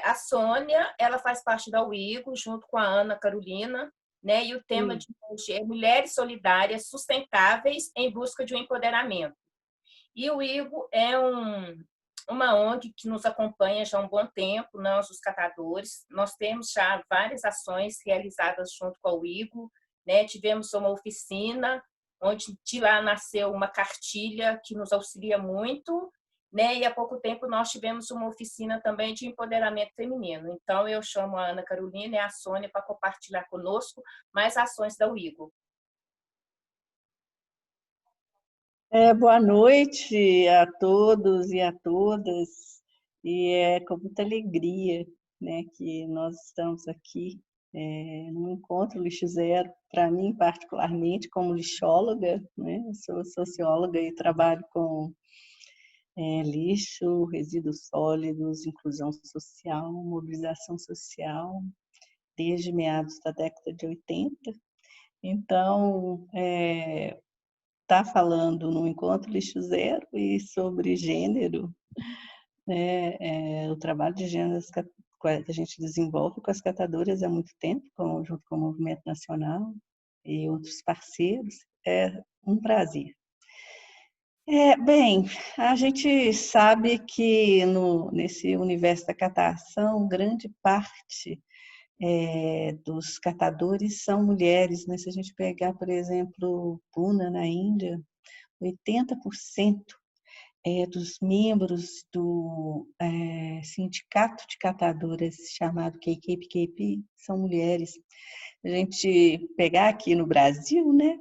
A Sônia, ela faz parte da UIGO, junto com a Ana Carolina, né? E o tema de hoje é Mulheres Solidárias Sustentáveis em Busca de um Empoderamento. E o IGO é uma ONG que nos acompanha já há um bom tempo, nós, os catadores. Nós temos já várias ações realizadas junto com o IGO, né? Tivemos uma oficina, onde de lá nasceu uma cartilha que nos auxilia muito, né? E há pouco tempo nós tivemos uma oficina também de empoderamento feminino. Então, eu chamo a Ana Carolina e a Sônia para compartilhar conosco mais ações da UIGO. Boa noite a todos e a todas, e é com muita alegria, né, que nós estamos aqui no Encontro Lixo Zero. Para mim, particularmente, como lixóloga, né, eu sou socióloga e trabalho com lixo, resíduos sólidos, inclusão social, mobilização social, desde meados da década de 80. Então, está falando no Encontro Lixo Zero e sobre gênero, né? O trabalho de gênero que a gente desenvolve com as catadoras há muito tempo, junto com o Movimento Nacional e outros parceiros, é um prazer. Bem, a gente sabe que nesse universo da catação, grande parte dos catadores são mulheres, né? Se a gente pegar, por exemplo, Pune, na Índia, 80% dos membros do sindicato de catadoras chamado KKPKP são mulheres. A gente pegar aqui no Brasil, né,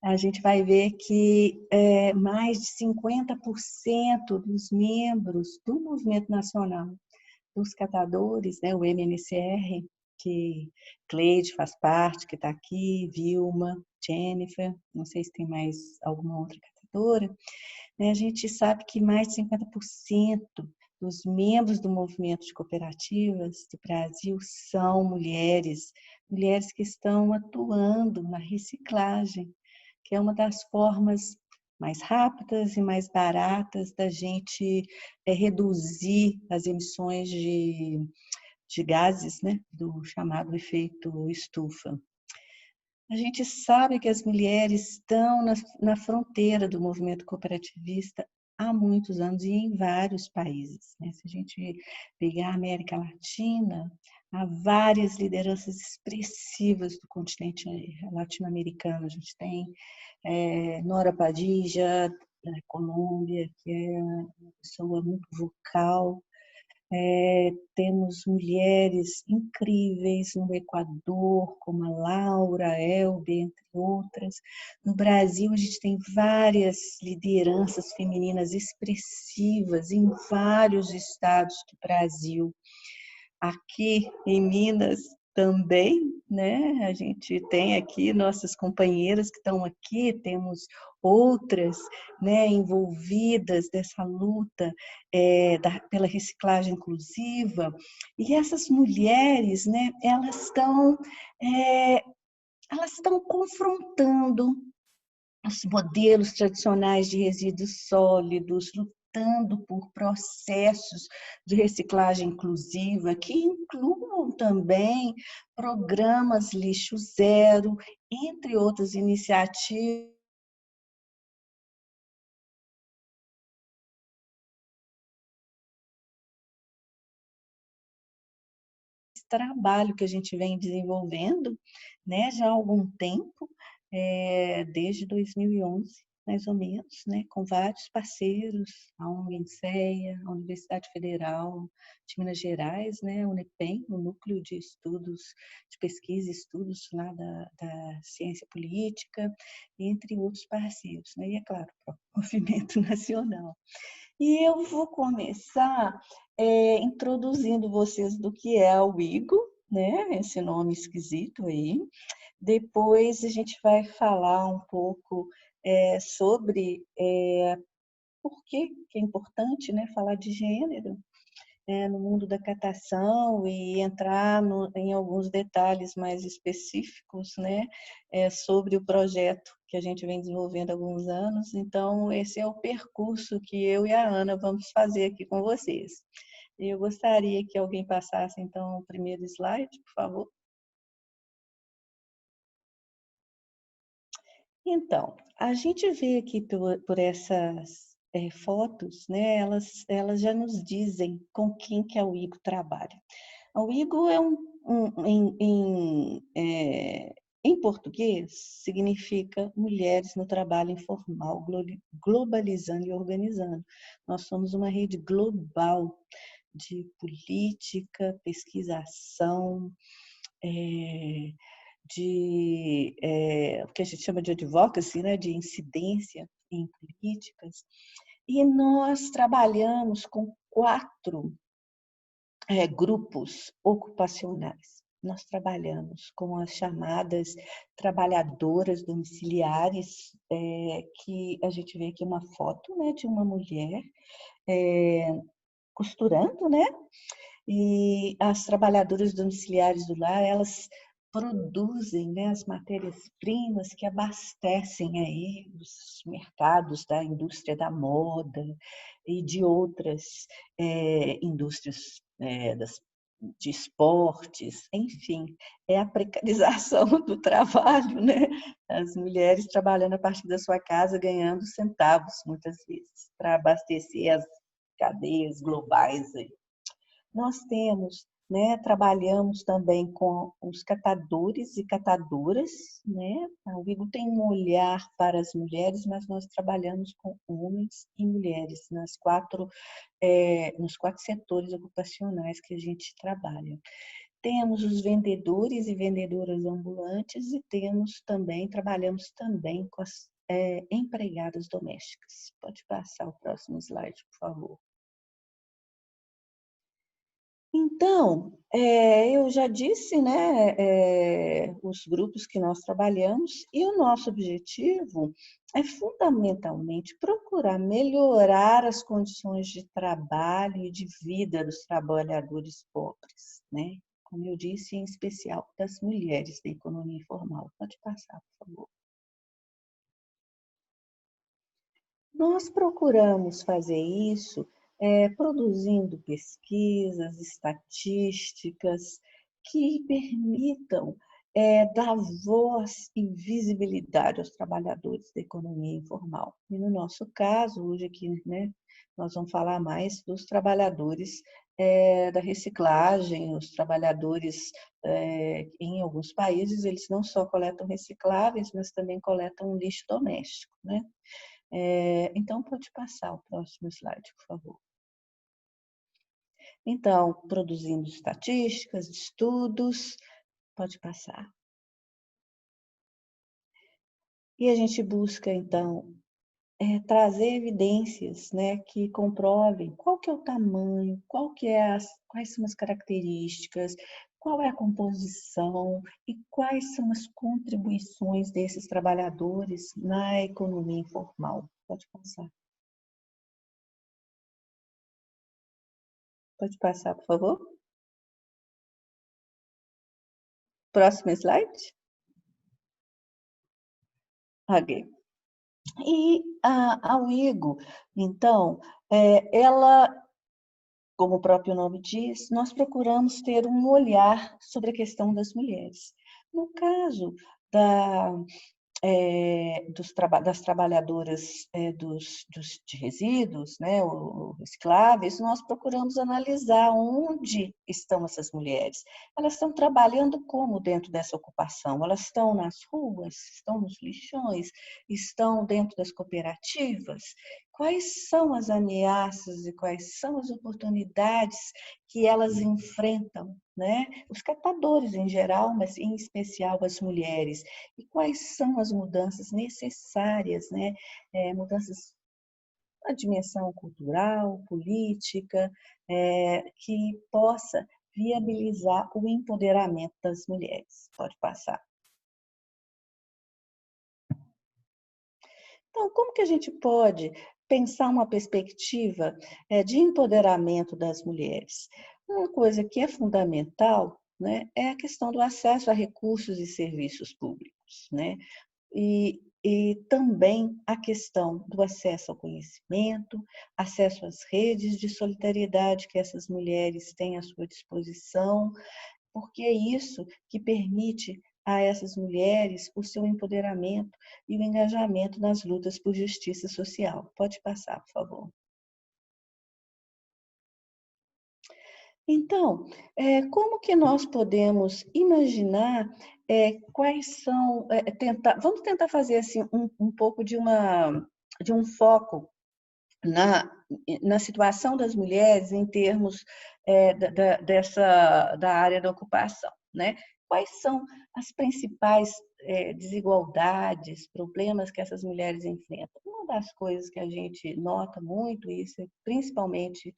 a gente vai ver que mais de 50% dos membros do Movimento Nacional dos Catadores, né, o MNCR, que Cleide faz parte, que está aqui, Vilma, Jennifer, não sei se tem mais alguma outra catadora, né, a gente sabe que mais de 50% dos membros do movimento de cooperativas do Brasil são mulheres, mulheres que estão atuando na reciclagem, que é uma das formas mais rápidas e mais baratas da gente reduzir as emissões de gases, né, do chamado efeito estufa. A gente sabe que as mulheres estão na fronteira do movimento cooperativista há muitos anos e em vários países, né? Se a gente pegar a América Latina, há várias lideranças expressivas do continente latino-americano. A gente tem Nora Padilla, da Colômbia, que é uma pessoa muito vocal. Temos mulheres incríveis no Equador, como a Laura Elbe, entre outras. No Brasil, a gente tem várias lideranças femininas expressivas em vários estados do Brasil. Aqui em Minas também, né? A gente tem aqui nossas companheiras que estão aqui, temos outras, né, envolvidas dessa luta pela reciclagem inclusiva. E essas mulheres, né, elas estão confrontando os modelos tradicionais de resíduos sólidos, lutando por processos de reciclagem inclusiva, que incluam também programas lixo zero, entre outras iniciativas. Esse trabalho que a gente vem desenvolvendo, né, já há algum tempo, desde 2011, mais ou menos, né, com vários parceiros, a UNICEA, a Universidade Federal de Minas Gerais, né, a UNEPEM, o Núcleo de Estudos, de Pesquisa e Estudos lá da Ciência Política, entre outros parceiros, né, e, é claro, o Movimento Nacional. E eu vou começar introduzindo vocês do que é o IGO, né, esse nome esquisito aí. Depois a gente vai falar um pouco sobre por que é importante, né, falar de gênero no mundo da catação e entrar em alguns detalhes mais específicos, né, sobre o projeto que a gente vem desenvolvendo há alguns anos. Então, esse é o percurso que eu e a Ana vamos fazer aqui com vocês. Eu gostaria que alguém passasse, então, o primeiro slide, por favor. Então, a gente vê aqui por essas fotos, né, elas já nos dizem com quem que a UIGO trabalha. A UIGO é em português, significa Mulheres no Trabalho Informal, globalizando e organizando. Nós somos uma rede global de política, pesquisação, o que a gente chama de advocacy, né, de incidência em políticas, e nós trabalhamos com 4 grupos ocupacionais. Nós trabalhamos com as chamadas trabalhadoras domiciliares, que a gente vê aqui uma foto, né, de uma mulher costurando, né? E as trabalhadoras domiciliares do lar, elas produzem, né, as matérias-primas que abastecem aí os mercados da indústria da moda e de outras indústrias de esportes, enfim, é a precarização do trabalho, né? As mulheres trabalhando a partir da sua casa, ganhando centavos, muitas vezes, para abastecer as cadeias globais aí. Nós temos, né, trabalhamos também com os catadores e catadoras, né? A UIGO tem um olhar para as mulheres, mas nós trabalhamos com homens e mulheres nos 4 setores ocupacionais que a gente trabalha. Temos os vendedores e vendedoras ambulantes e trabalhamos também com as empregadas domésticas. Pode passar o próximo slide, por favor. Então, eu já disse, né, os grupos que nós trabalhamos, e o nosso objetivo é fundamentalmente procurar melhorar as condições de trabalho e de vida dos trabalhadores pobres, né? Como eu disse, em especial das mulheres da economia informal. Pode passar, por favor. Nós procuramos fazer isso produzindo pesquisas, estatísticas que permitam dar voz e visibilidade aos trabalhadores da economia informal. E no nosso caso, hoje aqui, né, nós vamos falar mais dos trabalhadores da reciclagem, os trabalhadores em alguns países, eles não só coletam recicláveis, mas também coletam lixo doméstico, né? Então, pode passar o próximo slide, por favor. Então, produzindo estatísticas, estudos, pode passar. E a gente busca, então, trazer evidências, né, que comprovem qual que é o tamanho, quais são as características, qual é a composição e quais são as contribuições desses trabalhadores na economia informal. Pode passar. Pode passar, por favor. Próximo slide. Ok. E a UIGO, então, ela, como o próprio nome diz, nós procuramos ter um olhar sobre a questão das mulheres. No caso das trabalhadoras de resíduos, né, o recicláveis, nós procuramos analisar onde estão essas mulheres. Elas estão trabalhando como dentro dessa ocupação? Elas estão nas ruas, estão nos lixões, estão dentro das cooperativas? Quais são as ameaças e quais são as oportunidades que elas enfrentam, né? Os catadores em geral, mas em especial as mulheres. E quais são as mudanças necessárias, né? Mudanças na dimensão cultural, política, que possa viabilizar o empoderamento das mulheres. Pode passar. Então, como que a gente pode pensar uma perspectiva de empoderamento das mulheres? Uma coisa que é fundamental, né, é a questão do acesso a recursos e serviços públicos, né? E e também a questão do acesso ao conhecimento, acesso às redes de solidariedade que essas mulheres têm à sua disposição, porque é isso que permite a essas mulheres o seu empoderamento e o engajamento nas lutas por justiça social. Pode passar, por favor. Então, como que nós podemos imaginar quais são, vamos tentar fazer assim um pouco de um foco na situação das mulheres em termos da área da ocupação, né? Quais são as principais desigualdades, problemas que essas mulheres enfrentam? Uma das coisas que a gente nota muito, isso é principalmente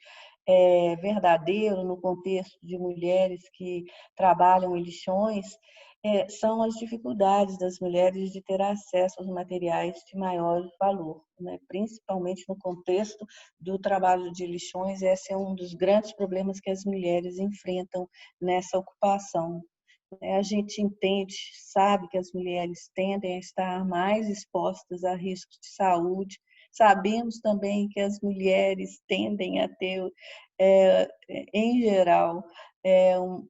verdadeiro no contexto de mulheres que trabalham em lixões, são as dificuldades das mulheres de ter acesso aos materiais de maior valor, né? Principalmente no contexto do trabalho de lixões, esse é um dos grandes problemas que as mulheres enfrentam nessa ocupação. A gente entende, sabe que as mulheres tendem a estar mais expostas a riscos de saúde, sabemos também que as mulheres tendem a ter, em geral,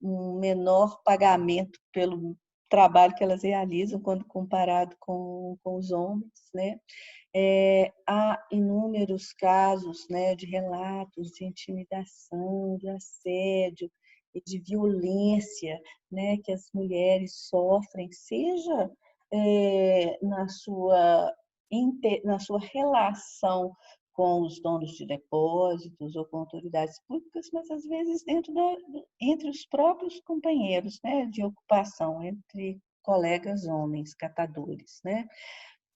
um menor pagamento pelo trabalho que elas realizam quando comparado com os homens, né? Há inúmeros casos, né, de relatos de intimidação, de assédio e de violência, né, que as mulheres sofrem, seja na sua relação com os donos de depósitos ou com autoridades públicas, mas às vezes entre os próprios companheiros, né, de ocupação, entre colegas homens, catadores, né?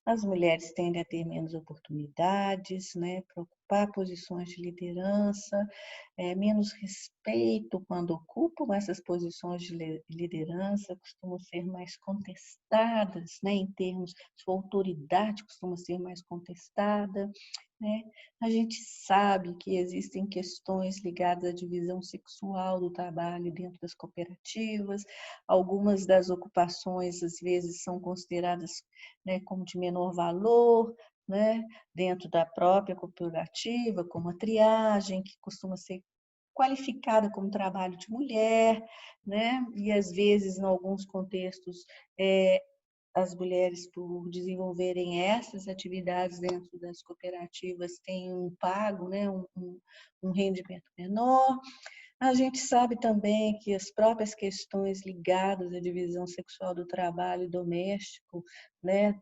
As mulheres tendem a ter menos oportunidades, né, para ocupar posições de liderança, menos respeito quando ocupam essas posições de liderança, costumam ser mais contestadas, né, em termos, sua autoridade costuma ser mais contestada, né? A gente sabe que existem questões ligadas à divisão sexual do trabalho dentro das cooperativas, algumas das ocupações às vezes são consideradas, né, como de menor valor, né, dentro da própria cooperativa, como a triagem, que costuma ser qualificada como trabalho de mulher, né, e às vezes, em alguns contextos, as mulheres, por desenvolverem essas atividades dentro das cooperativas, têm um pago, né, um rendimento menor. A gente sabe também que as próprias questões ligadas à divisão sexual do trabalho doméstico, né,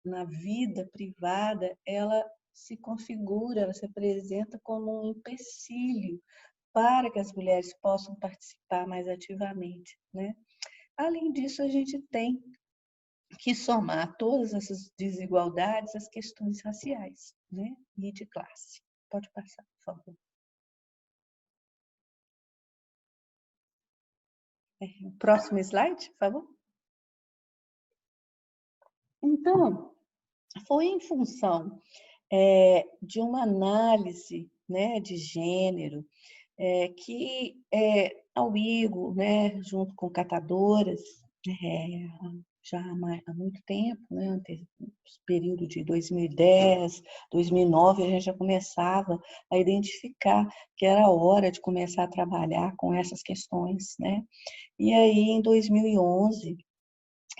na vida privada, ela se configura, ela se apresenta como um empecilho para que as mulheres possam participar mais ativamente, né? Além disso, a gente tem que somar todas essas desigualdades às questões raciais, né, e de classe. Pode passar, por favor. Próximo slide, por favor. Então, foi em função de uma análise, né, de gênero que a UIGO, né, junto com catadoras, já há muito tempo, né, no período de 2010, 2009, a gente já começava a identificar que era hora de começar a trabalhar com essas questões, né? E aí, em 2011,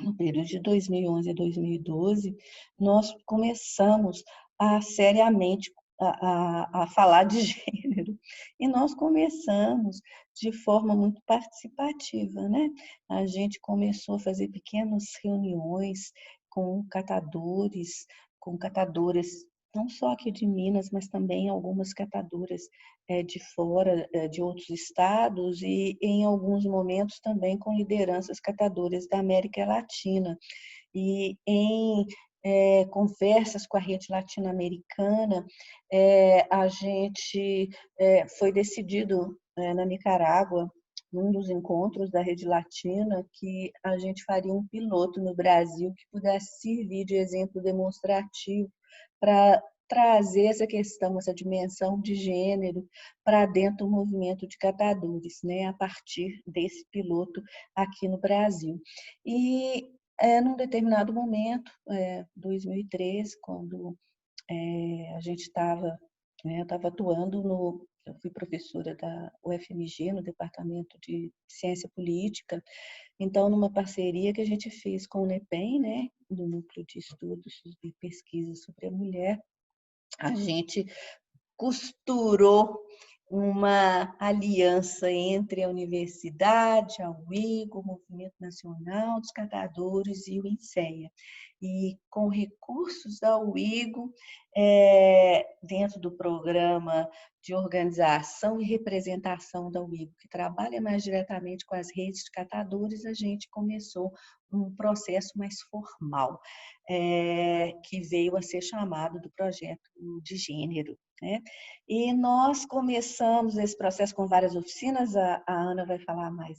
no período de 2011 a 2012, nós começamos a seriamente a falar de gênero. E nós começamos de forma muito participativa, né? A gente começou a fazer pequenas reuniões com catadores, com catadoras, não só aqui de Minas, mas também algumas catadoras de fora, de outros estados, e em alguns momentos também com lideranças catadoras da América Latina. E em conversas com a rede latino-americana, a gente foi decidido na Nicarágua, num dos encontros da rede latina, que a gente faria um piloto no Brasil que pudesse servir de exemplo demonstrativo para trazer essa questão, essa dimensão de gênero para dentro do movimento de catadores, né, a partir desse piloto aqui no Brasil. E num determinado momento, 2013, quando a gente estava, eu estava atuando eu fui professora da UFMG, no Departamento de Ciência Política, então, numa parceria que a gente fez com o NEPEM, né, do Núcleo de Estudos e Pesquisa sobre a Mulher, a gente costurou uma aliança entre a universidade, a UIGO, o Movimento Nacional dos Catadores e o INSEA. E com recursos da UIGO, dentro do programa de organização e representação da UIGO, que trabalha mais diretamente com as redes de catadores, a gente começou um processo mais formal, que veio a ser chamado do projeto de gênero, né? E nós começamos esse processo com várias oficinas, a Ana vai falar mais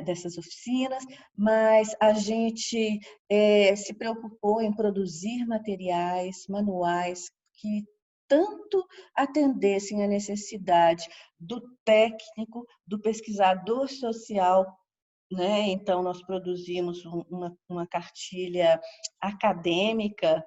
dessas oficinas, mas a gente se preocupou em produzir materiais, manuais que tanto atendessem a necessidade do técnico, do pesquisador social, né? Então, nós produzimos uma cartilha acadêmica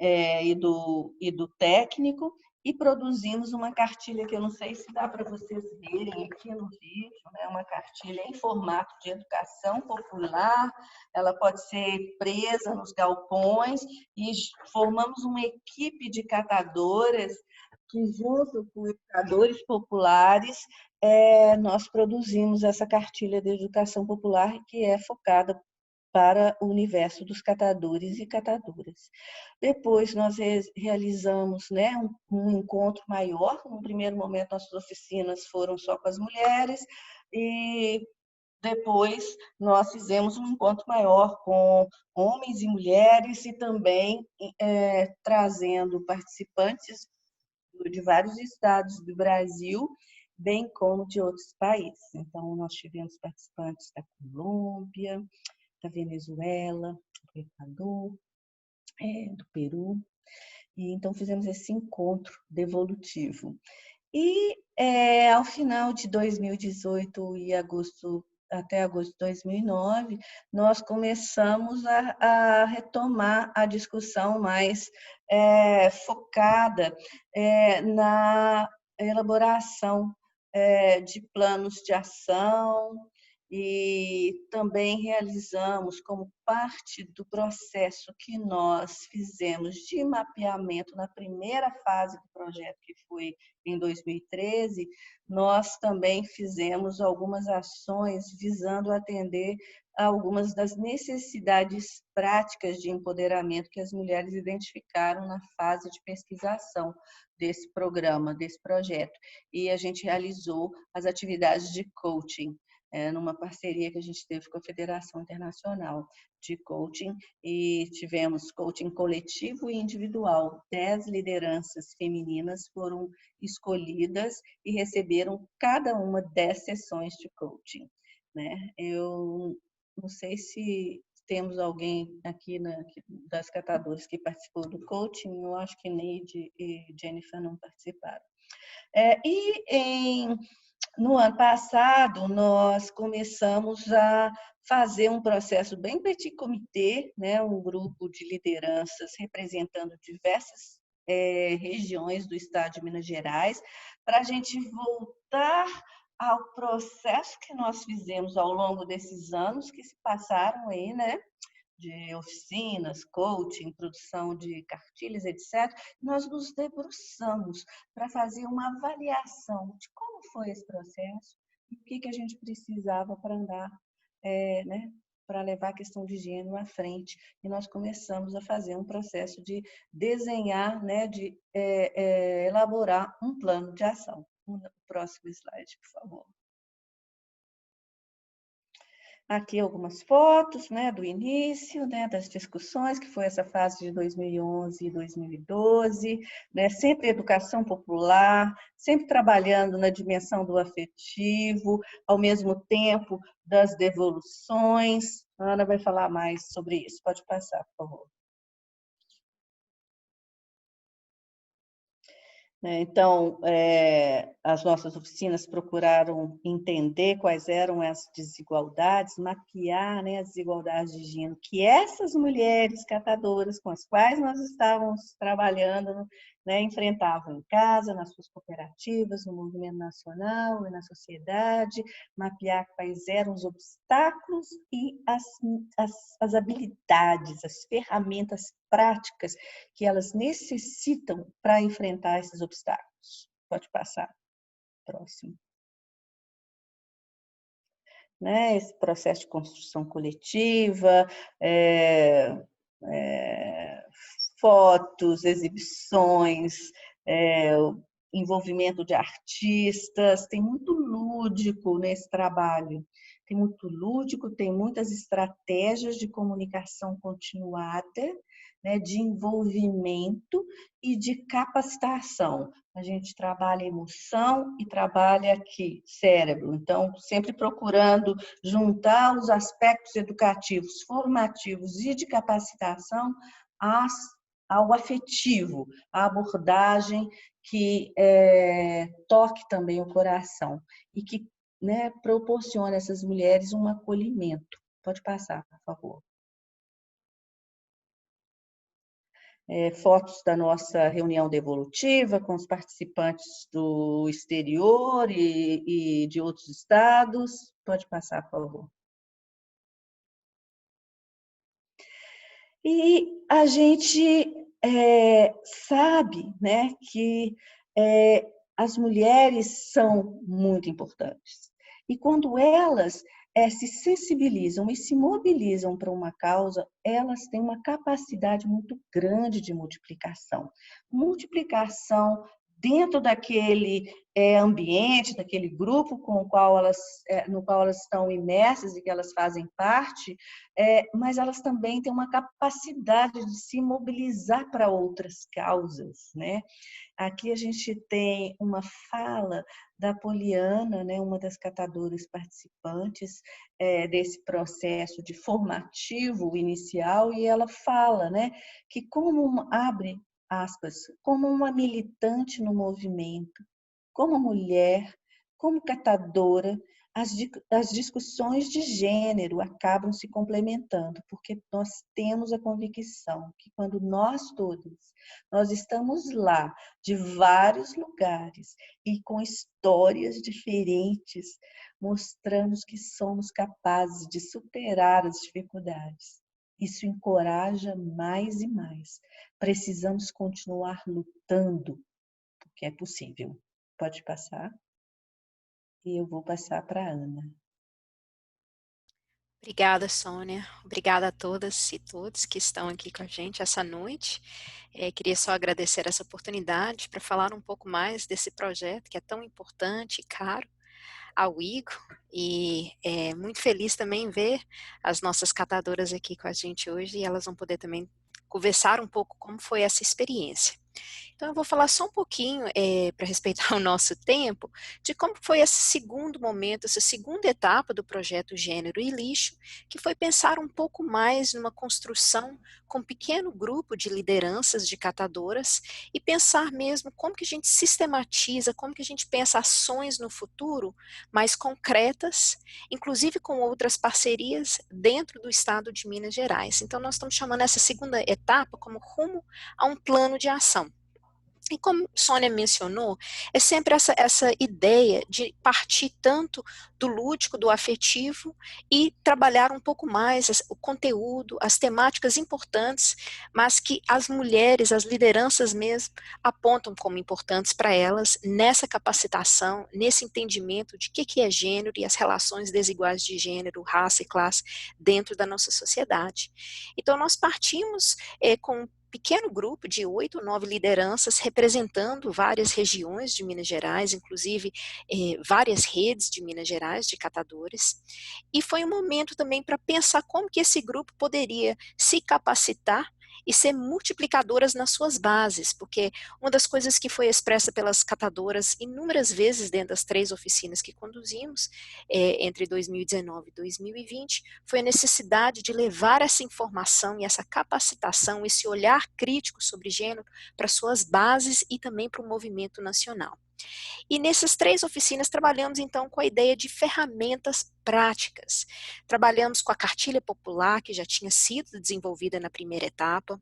e do técnico, e produzimos uma cartilha que eu não sei se dá para vocês verem aqui no vídeo, né? Uma cartilha em formato de educação popular, ela pode ser presa nos galpões, e formamos uma equipe de catadoras que, junto com educadores populares, nós produzimos essa cartilha de educação popular que é focada para o universo dos catadores e catadoras. Depois nós realizamos, né, um encontro maior. No primeiro momento, nossas oficinas foram só com as mulheres, e depois nós fizemos um encontro maior com homens e mulheres, e também trazendo participantes de vários estados do Brasil, bem como de outros países. Então, nós tivemos participantes da Colômbia, da Venezuela, do Equador, do Peru. E então fizemos esse encontro devolutivo. E ao final de 2018 e até agosto de 2009, nós começamos a retomar a discussão mais focada na elaboração de planos de ação, e também realizamos, como parte do processo que nós fizemos de mapeamento na primeira fase do projeto, que foi em 2013, nós também fizemos algumas ações visando atender a algumas das necessidades práticas de empoderamento que as mulheres identificaram na fase de pesquisação desse programa, desse projeto. E a gente realizou as atividades de coaching, numa parceria que a gente teve com a Federação Internacional de Coaching, e tivemos coaching coletivo e individual. 10 lideranças femininas foram escolhidas e receberam cada uma 10 sessões de coaching, né? Eu não sei se temos alguém aqui das catadoras que participou do coaching. Eu acho que Neide e Jennifer não participaram. No ano passado, nós começamos a fazer um processo bem petit comité, né? Um grupo de lideranças representando diversas regiões do estado de Minas Gerais, para a gente voltar ao processo que nós fizemos ao longo desses anos que se passaram aí, né? De oficinas, coaching, produção de cartilhas, etc., nós nos debruçamos para fazer uma avaliação de como foi esse processo e o que a gente precisava para andar, né, para levar a questão de gênero à frente. E nós começamos a fazer um processo de desenhar, né, de elaborar um plano de ação. O próximo slide, por favor. Aqui algumas fotos, né, do início, né, das discussões, que foi essa fase de 2011 e 2012, né, sempre educação popular, sempre trabalhando na dimensão do afetivo, ao mesmo tempo das devoluções. A Ana vai falar mais sobre isso. Pode passar, por favor. Então, as nossas oficinas procuraram entender quais eram as desigualdades, mapear, né, as desigualdades de gênero que essas mulheres catadoras com as quais nós estávamos trabalhando, né, enfrentavam em casa, nas suas cooperativas, no movimento nacional e na sociedade, mapear quais eram os obstáculos e as habilidades, as ferramentas práticas que elas necessitam para enfrentar esses obstáculos. Pode passar. Próximo. Né? Esse processo de construção coletiva, fotos, exibições, envolvimento de artistas, tem muito lúdico nesse trabalho. Tem muito lúdico, tem muitas estratégias de comunicação continuada, né, de envolvimento e de capacitação. A gente trabalha emoção e trabalha aqui cérebro. Então, sempre procurando juntar os aspectos educativos, formativos e de capacitação ao afetivo, à abordagem que toque também o coração e que, né, proporcione a essas mulheres um acolhimento. Pode passar, por favor. Fotos da nossa reunião devolutiva com os participantes do exterior e de outros estados. Pode passar, por favor. E a gente sabe, né, que as mulheres são muito importantes. E quando elas se sensibilizam e se mobilizam para uma causa, elas têm uma capacidade muito grande de multiplicação. Multiplicação dentro daquele ambiente, daquele grupo no qual elas estão imersas e que elas fazem parte, mas elas também têm uma capacidade de se mobilizar para outras causas, né? Aqui a gente tem uma fala da Poliana, né, uma das catadoras participantes desse processo de formativo inicial, e ela fala, né, que abre aspas, como uma militante no movimento, como mulher, como catadora, as discussões de gênero acabam se complementando, porque nós temos a convicção que quando nós todos, nós estamos lá, de vários lugares e com histórias diferentes, mostramos que somos capazes de superar as dificuldades. Isso encoraja mais e mais. Precisamos continuar lutando, porque é possível. Pode passar. E eu vou passar para a Ana. Obrigada, Sônia. Obrigada a todas e todos que estão aqui com a gente essa noite. Queria só agradecer essa oportunidade para falar um pouco mais desse projeto que é tão importante e caro ao IGO, e muito feliz também ver as nossas catadoras aqui com a gente hoje, e elas vão poder também conversar um pouco como foi essa experiência. Então, eu vou falar só um pouquinho, para respeitar o nosso tempo, de como foi esse segundo momento, essa segunda etapa do projeto Gênero e Lixo, que foi pensar um pouco mais numa construção com um pequeno grupo de lideranças de catadoras e pensar mesmo como que a gente sistematiza, como que a gente pensa ações no futuro mais concretas, inclusive com outras parcerias dentro do estado de Minas Gerais. Então, nós estamos chamando essa segunda etapa como rumo a um plano de ação. E como Sônia mencionou, é sempre essa ideia de partir tanto do lúdico, do afetivo e trabalhar um pouco mais o conteúdo, as temáticas importantes, mas que as mulheres, as lideranças mesmo, apontam como importantes para elas nessa capacitação, nesse entendimento de o que é gênero e as relações desiguais de gênero, raça e classe dentro da nossa sociedade. Então, nós partimos com pequeno grupo de 8 ou 9 lideranças representando várias regiões de Minas Gerais, inclusive várias redes de Minas Gerais, de catadores, e foi um momento também para pensar como que esse grupo poderia se capacitar e ser multiplicadoras nas suas bases, porque uma das coisas que foi expressa pelas catadoras inúmeras vezes dentro das 3 oficinas que conduzimos, entre 2019 e 2020, foi a necessidade de levar essa informação e essa capacitação, esse olhar crítico sobre gênero para suas bases e também para o movimento nacional. E nessas 3 oficinas trabalhamos então com a ideia de ferramentas práticas. Trabalhamos com a cartilha popular, que já tinha sido desenvolvida na primeira etapa,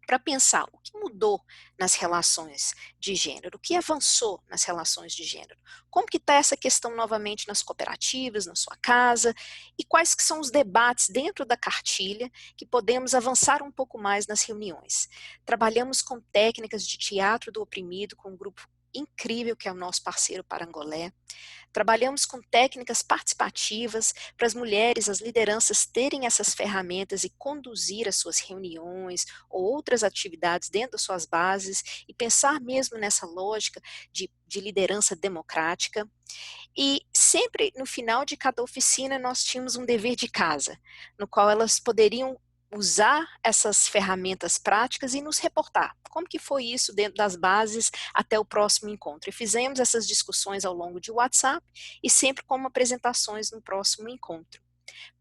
para pensar o que mudou nas relações de gênero, o que avançou nas relações de gênero, como que está essa questão novamente nas cooperativas, na sua casa, e quais que são os debates dentro da cartilha que podemos avançar um pouco mais nas reuniões. Trabalhamos com técnicas de teatro do oprimido, com um grupo incrível que é o nosso parceiro Parangolé. Trabalhamos com técnicas participativas para as mulheres, as lideranças terem essas ferramentas e conduzir as suas reuniões ou outras atividades dentro das suas bases e pensar mesmo nessa lógica de liderança democrática. E sempre no final de cada oficina nós tínhamos um dever de casa, no qual elas poderiam usar essas ferramentas práticas e nos reportar como que foi isso dentro das bases até o próximo encontro. E fizemos essas discussões ao longo de WhatsApp e sempre como apresentações no próximo encontro.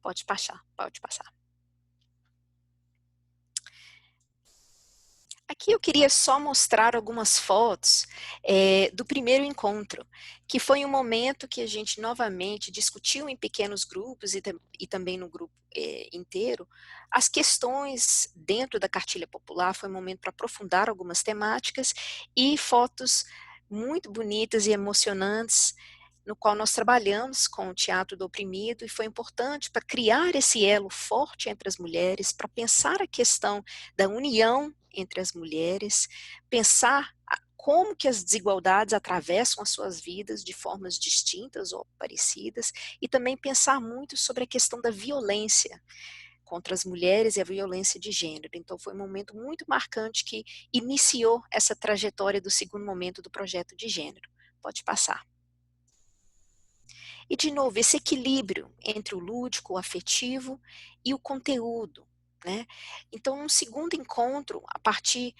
Pode passar, pode passar. Aqui eu queria só mostrar algumas fotos do primeiro encontro, que foi um momento que a gente novamente discutiu em pequenos grupos e também no grupo inteiro, as questões dentro da cartilha popular. Foi um momento para aprofundar algumas temáticas e fotos muito bonitas e emocionantes, no qual nós trabalhamos com o Teatro do Oprimido, e foi importante para criar esse elo forte entre as mulheres, para pensar a questão da união entre as mulheres, pensar como que as desigualdades atravessam as suas vidas de formas distintas ou parecidas, e também pensar muito sobre a questão da violência contra as mulheres e a violência de gênero. Então foi um momento muito marcante que iniciou essa trajetória do segundo momento do projeto de gênero. Pode passar. E, de novo, esse equilíbrio entre o lúdico, o afetivo e o conteúdo, né? Então, num segundo encontro, a partir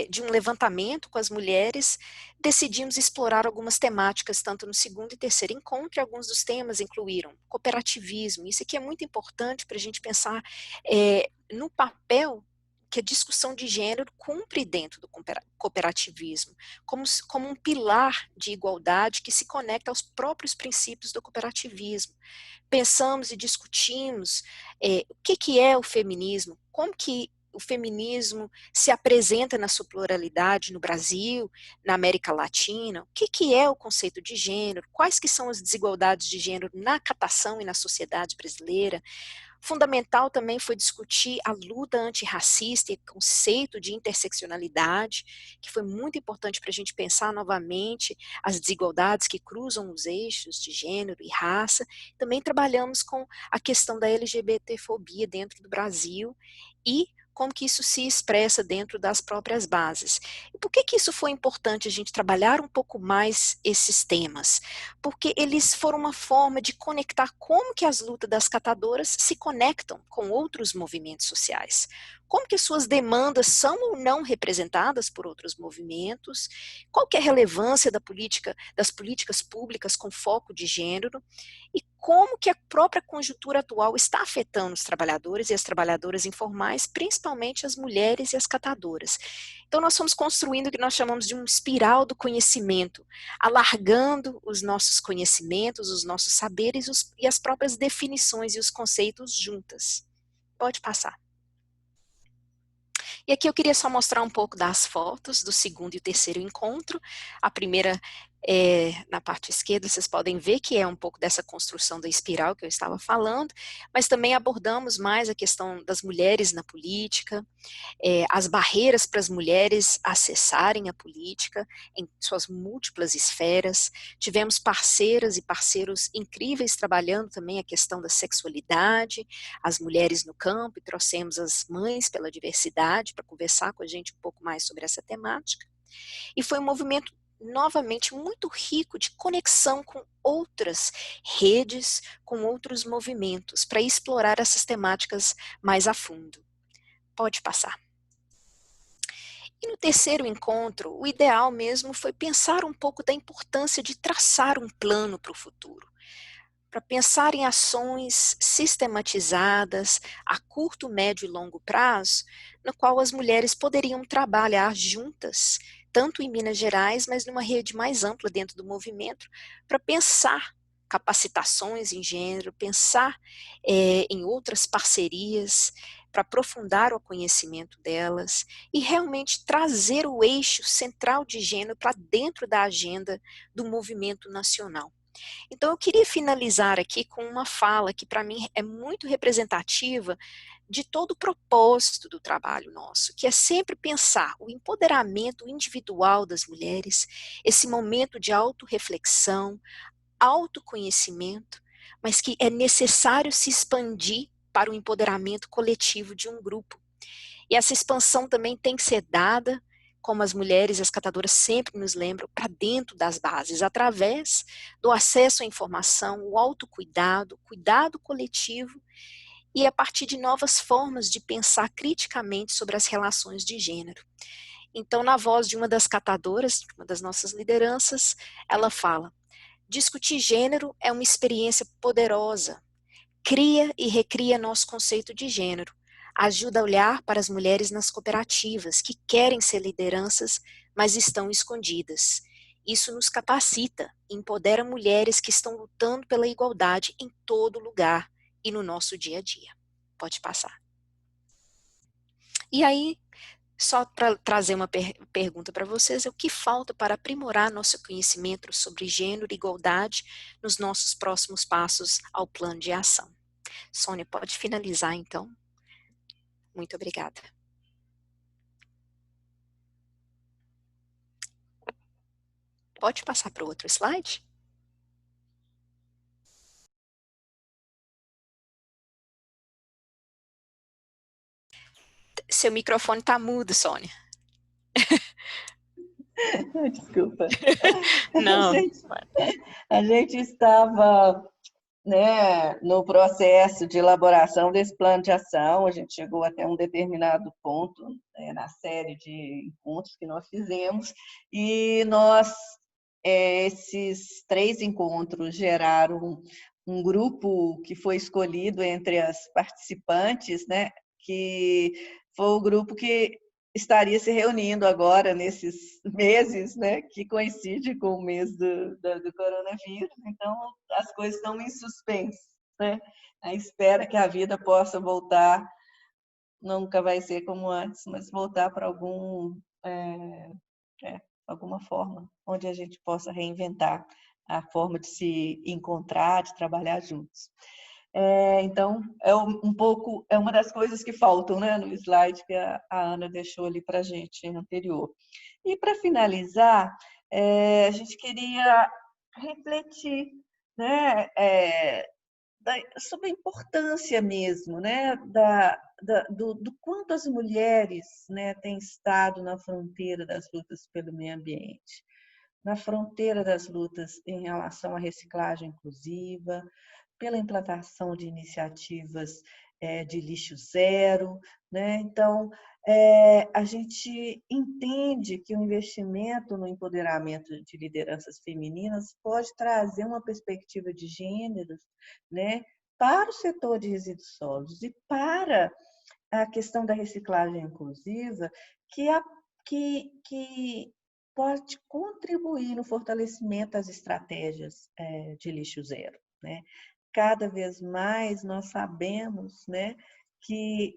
de um levantamento com as mulheres, decidimos explorar algumas temáticas, tanto no segundo e terceiro encontro, e alguns dos temas incluíram cooperativismo. Isso aqui é muito importante para a gente pensar no papel que a discussão de gênero cumpre dentro do cooperativismo, como um pilar de igualdade que se conecta aos próprios princípios do cooperativismo. Pensamos e discutimos o que é o feminismo, como que o feminismo se apresenta na sua pluralidade no Brasil, na América Latina, o que é o conceito de gênero, quais que são as desigualdades de gênero na catação e na sociedade brasileira. Fundamental também foi discutir a luta antirracista e o conceito de interseccionalidade, que foi muito importante para a gente pensar novamente as desigualdades que cruzam os eixos de gênero e raça. Também trabalhamos com a questão da LGBTfobia dentro do Brasil e como que isso se expressa dentro das próprias bases. E por que isso foi importante a gente trabalhar um pouco mais esses temas? Porque eles foram uma forma de conectar como que as lutas das catadoras se conectam com outros movimentos sociais. Como que suas demandas são ou não representadas por outros movimentos, qual que é a relevância das políticas públicas com foco de gênero, e como que a própria conjuntura atual está afetando os trabalhadores e as trabalhadoras informais, principalmente as mulheres e as catadoras. Então nós fomos construindo o que nós chamamos de um espiral do conhecimento, alargando os nossos conhecimentos, os nossos saberes e as próprias definições e os conceitos juntas. Pode passar. E aqui eu queria só mostrar um pouco das fotos do segundo e o terceiro encontro. A primeira na parte esquerda, vocês podem ver que é um pouco dessa construção da espiral que eu estava falando, mas também abordamos mais a questão das mulheres na política, as barreiras para as mulheres acessarem a política em suas múltiplas esferas. Tivemos parceiras e parceiros incríveis trabalhando também a questão da sexualidade, as mulheres no campo, e trouxemos as mães pela diversidade para conversar com a gente um pouco mais sobre essa temática. E foi um movimento novamente muito rico de conexão com outras redes, com outros movimentos, para explorar essas temáticas mais a fundo. Pode passar. E no terceiro encontro, o ideal mesmo foi pensar um pouco da importância de traçar um plano para o futuro, para pensar em ações sistematizadas a curto, médio e longo prazo, no qual as mulheres poderiam trabalhar juntas, tanto em Minas Gerais, mas numa rede mais ampla dentro do movimento, para pensar capacitações em gênero, pensar em outras parcerias, para aprofundar o conhecimento delas e realmente trazer o eixo central de gênero para dentro da agenda do movimento nacional. Então, eu queria finalizar aqui com uma fala que, para mim, é muito representativa de todo o propósito do trabalho nosso, que é sempre pensar o empoderamento individual das mulheres, esse momento de autorreflexão, autoconhecimento, mas que é necessário se expandir para o empoderamento coletivo de um grupo. E essa expansão também tem que ser dada, como as mulheres, as catadoras sempre nos lembram, para dentro das bases, através do acesso à informação, o autocuidado, cuidado coletivo e a partir de novas formas de pensar criticamente sobre as relações de gênero. Então, na voz de uma das catadoras, uma das nossas lideranças, ela fala: discutir gênero é uma experiência poderosa, cria e recria nosso conceito de gênero, ajuda a olhar para as mulheres nas cooperativas que querem ser lideranças, mas estão escondidas. Isso nos capacita, empodera mulheres que estão lutando pela igualdade em todo lugar e no nosso dia a dia. Pode passar. E aí, só para trazer uma pergunta para vocês, é o que falta para aprimorar nosso conhecimento sobre gênero e igualdade nos nossos próximos passos ao plano de ação? Sônia, pode finalizar então? Muito obrigada. Pode passar para o outro slide? Seu microfone está mudo, Sônia. Desculpa. Não. A gente estava, né, no processo de elaboração desse plano de ação, a gente chegou até um determinado ponto, né, na série de encontros que nós fizemos, e esses 3 encontros geraram um grupo que foi escolhido entre as participantes, né, que foi o grupo que estaria se reunindo agora nesses meses, né, que coincide com o mês do coronavírus. Então, as coisas estão em suspenso, né? A espera que a vida possa voltar, nunca vai ser como antes, mas voltar para alguma forma onde a gente possa reinventar a forma de se encontrar, de trabalhar juntos. Então, é uma das coisas que faltam, né, no slide que a Ana deixou ali para a gente anterior. E para finalizar, a gente queria refletir, né, sobre a importância mesmo, né, do quanto as mulheres, né, têm estado na fronteira das lutas pelo meio ambiente, na fronteira das lutas em relação à reciclagem inclusiva, pela implantação de iniciativas de lixo zero, né? Então, a gente entende que o investimento no empoderamento de lideranças femininas pode trazer uma perspectiva de gêneros, né, para o setor de resíduos sólidos e para a questão da reciclagem inclusiva, que pode contribuir no fortalecimento das estratégias de lixo zero, né? Cada vez mais nós sabemos, né, que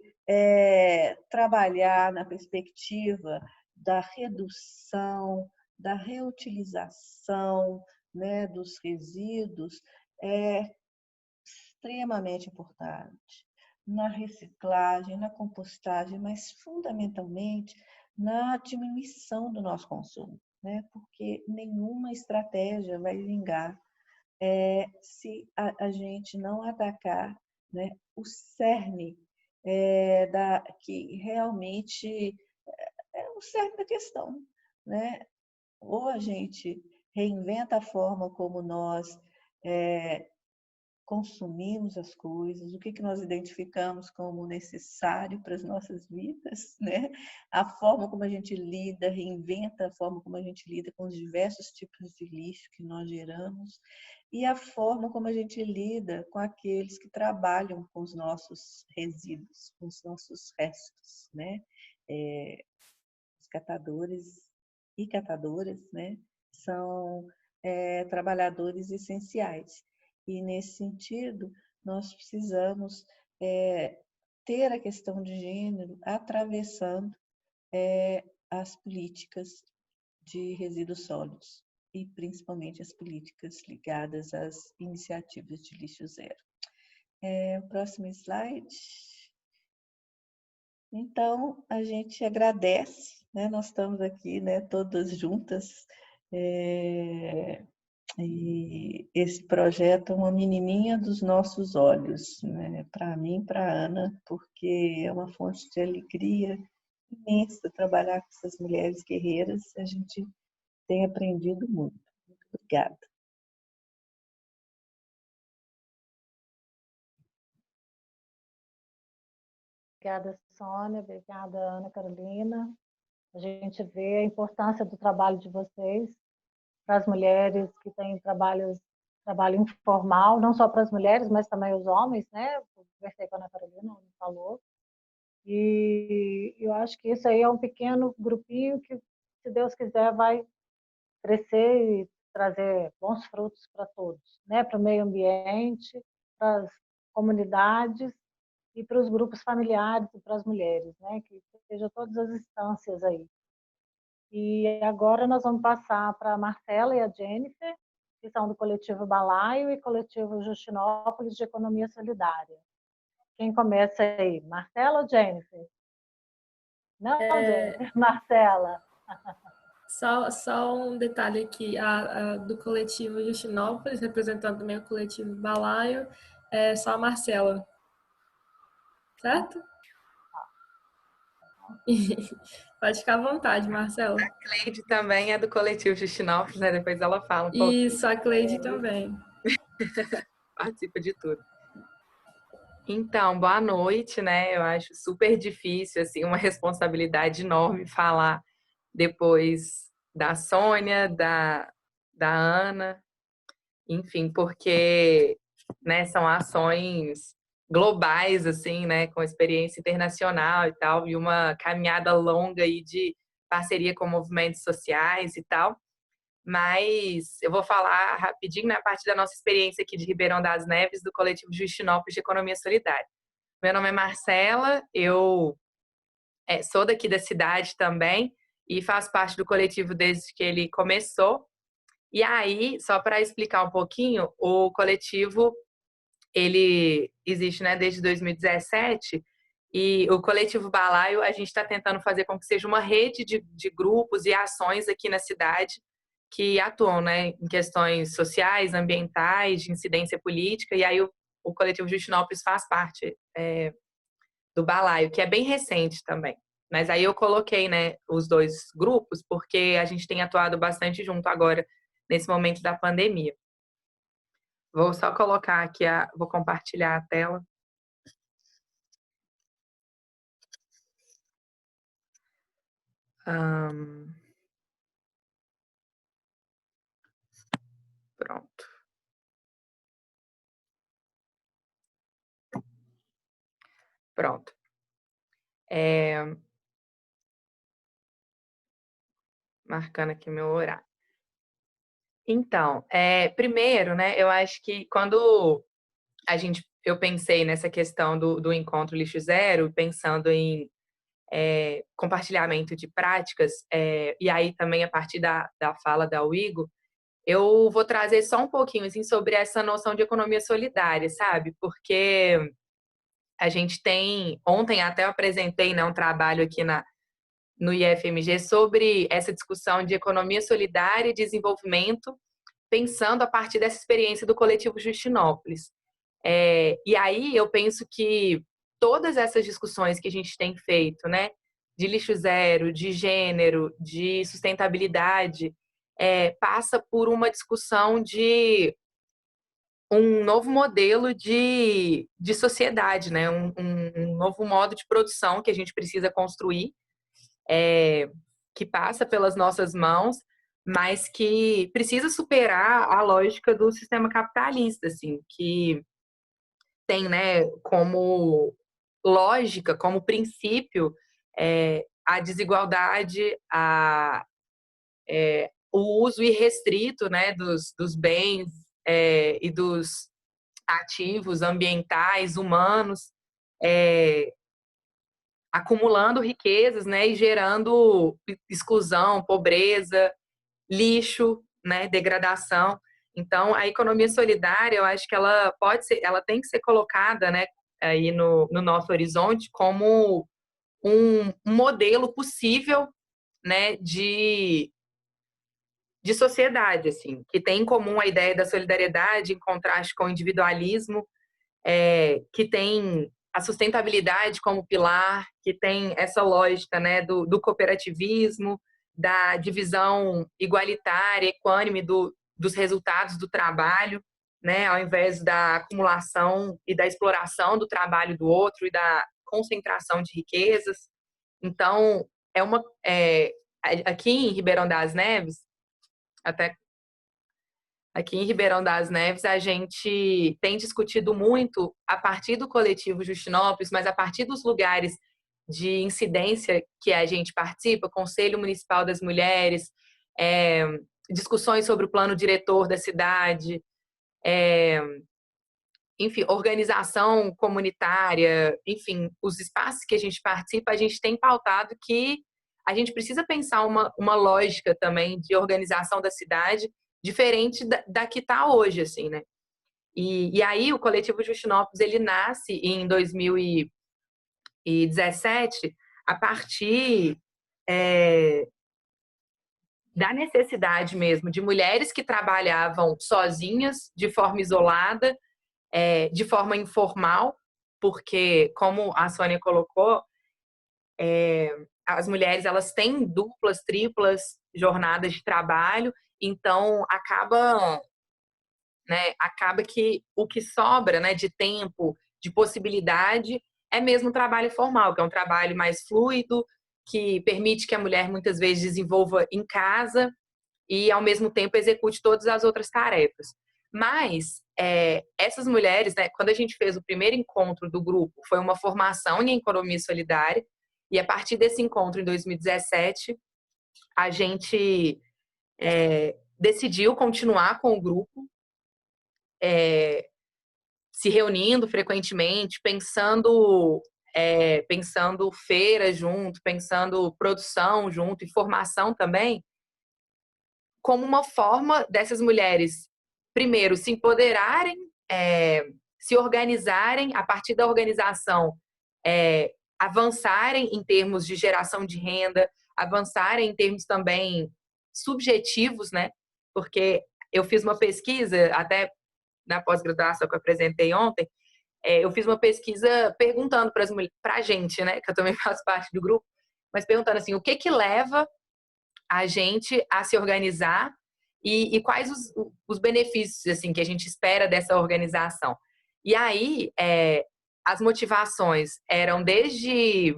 trabalhar na perspectiva da redução, da reutilização, né, dos resíduos é extremamente importante na reciclagem, na compostagem, mas fundamentalmente na diminuição do nosso consumo, né? Porque nenhuma estratégia vai vingar se a gente não atacar, né, o cerne que realmente é o cerne da questão, né? Ou a gente reinventa a forma como nós consumimos as coisas, o que nós identificamos como necessário para as nossas vidas, né? A forma como a gente lida, reinventa a forma como a gente lida com os diversos tipos de lixo que nós geramos e a forma como a gente lida com aqueles que trabalham com os nossos resíduos, com os nossos restos, né? Os catadores e catadoras, né? São trabalhadores essenciais. E, nesse sentido, nós precisamos ter a questão de gênero atravessando as políticas de resíduos sólidos e, principalmente, as políticas ligadas às iniciativas de lixo zero. O próximo slide. Então, a gente agradece, né? Nós estamos aqui, né, todas juntas, e esse projeto é uma menininha dos nossos olhos, né? Para mim, para a Ana, porque é uma fonte de alegria imensa trabalhar com essas mulheres guerreiras. A gente tem aprendido muito. Muito obrigada. Obrigada, Sônia. Obrigada, Ana Carolina. A gente vê a importância do trabalho de vocês para as mulheres que têm trabalho informal, não só para as mulheres, mas também os homens, né? Eu conversei com a Ana Carolina, ela falou. E eu acho que isso aí é um pequeno grupinho que, se Deus quiser, vai crescer e trazer bons frutos para todos, né? Para o meio ambiente, para as comunidades e para os grupos familiares e para as mulheres, né? Que seja todas as instâncias aí. E agora nós vamos passar para a Marcela e a Jennifer, que são do coletivo Balaio e coletivo Justinópolis de Economia Solidária. Quem começa aí? Marcela ou Jennifer? Não, Jennifer, Marcela. Só um detalhe aqui, do coletivo Justinópolis, representando também o coletivo Balaio, é só a Marcela. Certo? Pode ficar à vontade, Marcela. A Cleide também é do coletivo Justinópolis, né? Depois ela fala um pouco. Isso, a Cleide também. Participa de tudo. Então, boa noite, né? Eu acho super difícil, assim, uma responsabilidade enorme falar depois da Sônia, da Ana, enfim, porque, né, são ações globais, assim, né, com experiência internacional e tal, e uma caminhada longa aí de parceria com movimentos sociais e tal. Mas eu vou falar rapidinho, né, a partir da nossa experiência aqui de Ribeirão das Neves, do coletivo Justinópolis de Economia Solidária. Meu nome é Marcela, eu sou daqui da cidade também e faço parte do coletivo desde que ele começou. E aí, só para explicar um pouquinho, o coletivo ele existe, né, desde 2017 e o coletivo Balaio a gente está tentando fazer com que seja uma rede de grupos e ações aqui na cidade que atuam, né, em questões sociais, ambientais, de incidência política, e aí o coletivo Justinópolis faz parte do Balaio, que é bem recente também. Mas aí eu coloquei, né, os dois grupos, porque a gente tem atuado bastante junto agora, nesse momento da pandemia. Vou só colocar aqui, vou compartilhar a tela. Pronto. Pronto. Marcando aqui meu horário. Então, primeiro, né, eu acho que quando eu pensei nessa questão do encontro lixo zero, pensando em compartilhamento de práticas, e aí também a partir da fala da Uigo, eu vou trazer só um pouquinho assim, sobre essa noção de economia solidária, sabe? Porque a gente tem, ontem até eu apresentei, né, um trabalho aqui no IFMG sobre essa discussão de economia solidária e desenvolvimento, pensando a partir dessa experiência do coletivo Justinópolis. E aí eu penso que todas essas discussões que a gente tem feito, né, de lixo zero, de gênero, de sustentabilidade, passa por uma discussão de um novo modelo de sociedade, né? Um novo modo de produção que a gente precisa construir, que passa pelas nossas mãos, mas que precisa superar a lógica do sistema capitalista, assim, que tem, né, como lógica, como princípio, a desigualdade, o uso irrestrito, né, dos bens e dos ativos ambientais, humanos, acumulando riquezas, né, e gerando exclusão, pobreza, lixo, né, degradação. Então, a economia solidária, eu acho que ela pode ser, ela tem que ser colocada, né, aí no nosso horizonte como um modelo possível, né, de sociedade, assim, que tem em comum a ideia da solidariedade em contraste com o individualismo, que tem a sustentabilidade como pilar, que tem essa lógica, né, do cooperativismo, da divisão igualitária, equânime dos resultados do trabalho, né, ao invés da acumulação e da exploração do trabalho do outro e da concentração de riquezas. Então, aqui em Ribeirão das Neves, até aqui em Ribeirão das Neves, a gente tem discutido muito a partir do coletivo Justinópolis, mas a partir dos lugares de incidência que a gente participa, Conselho Municipal das Mulheres, discussões sobre o plano diretor da cidade, enfim, organização comunitária, enfim, os espaços que a gente participa, a gente tem pautado que a gente precisa pensar uma lógica também de organização da cidade diferente da que está hoje, assim, né? E aí o coletivo Justinópolis, ele nasce em 2017 a partir da necessidade mesmo de mulheres que trabalhavam sozinhas, de forma isolada, de forma informal, porque, como a Sônia colocou, as mulheres elas têm duplas, triplas jornadas de trabalho, então acaba que o que sobra, né, de tempo, de possibilidade, é mesmo o trabalho formal, que é um trabalho mais fluido, que permite que a mulher muitas vezes desenvolva em casa e, ao mesmo tempo, execute todas as outras tarefas. Mas essas mulheres, né, quando a gente fez o primeiro encontro do grupo, foi uma formação em economia solidária, e a partir desse encontro, em 2017, a gente decidiu continuar com o grupo, se reunindo frequentemente, pensando feira junto, pensando produção junto e formação também, como uma forma dessas mulheres, primeiro, se empoderarem, se organizarem, a partir da organização, avançarem em termos de geração de renda, avançarem em termos também subjetivos, né? Porque eu fiz uma pesquisa, até na pós-graduação que eu apresentei ontem, eu fiz uma pesquisa perguntando para a gente, né? Que eu também faço parte do grupo, mas perguntando assim, o que leva a gente a se organizar e quais os benefícios assim que a gente espera dessa organização. E aí, as motivações eram desde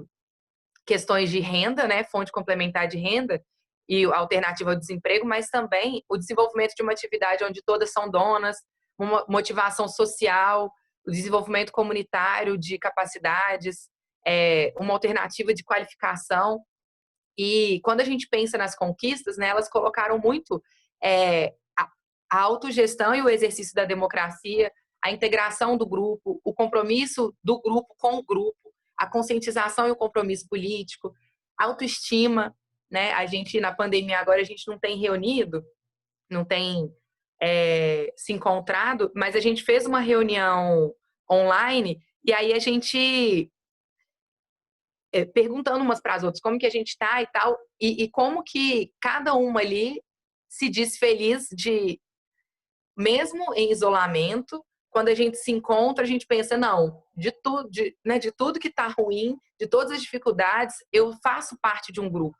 questões de renda, né, fonte complementar de renda e alternativa ao desemprego, mas também o desenvolvimento de uma atividade onde todas são donas, uma motivação social, o desenvolvimento comunitário de capacidades, uma alternativa de qualificação. E quando a gente pensa nas conquistas, né, elas colocaram muito a autogestão e o exercício da democracia, a integração do grupo, o compromisso do grupo com o grupo, a conscientização e o compromisso político, a autoestima, né? A gente, na pandemia agora, a gente não tem reunido, não tem se encontrado, mas a gente fez uma reunião online e aí a gente perguntando umas para as outras como que a gente está e tal, e como que cada uma ali se diz feliz de, mesmo em isolamento, quando a gente se encontra, a gente pensa, não, de tudo que está ruim, de todas as dificuldades, eu faço parte de um grupo.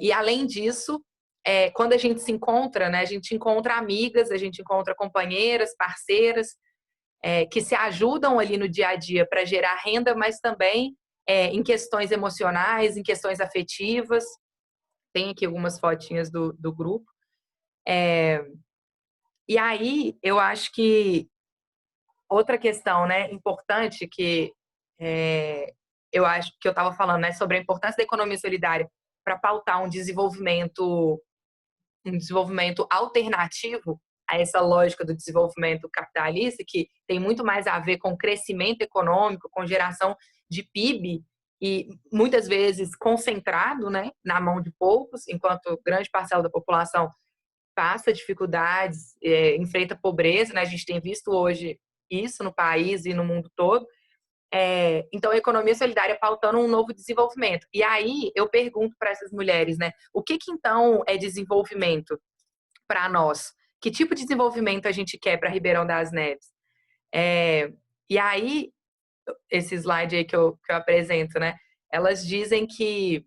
E além disso, quando a gente se encontra, né, a gente encontra amigas, a gente encontra companheiras, parceiras, que se ajudam ali no dia a dia para gerar renda, mas também em questões emocionais, em questões afetivas. Tem aqui algumas fotinhas do grupo. E aí, eu acho que outra questão, né, importante que eu acho que eu estava falando, né, sobre a importância da economia solidária para pautar um desenvolvimento alternativo a essa lógica do desenvolvimento capitalista, que tem muito mais a ver com crescimento econômico, com geração de PIB, e muitas vezes concentrado, né, na mão de poucos, enquanto grande parcela da população passa dificuldades, enfrenta pobreza, né? A gente tem visto hoje isso no país e no mundo todo. Então, a economia solidária pautando um novo desenvolvimento. E aí, eu pergunto para essas mulheres, né? O que então é desenvolvimento para nós? Que tipo de desenvolvimento a gente quer para Ribeirão das Neves? E aí, esse slide aí que eu apresento, né? Elas dizem que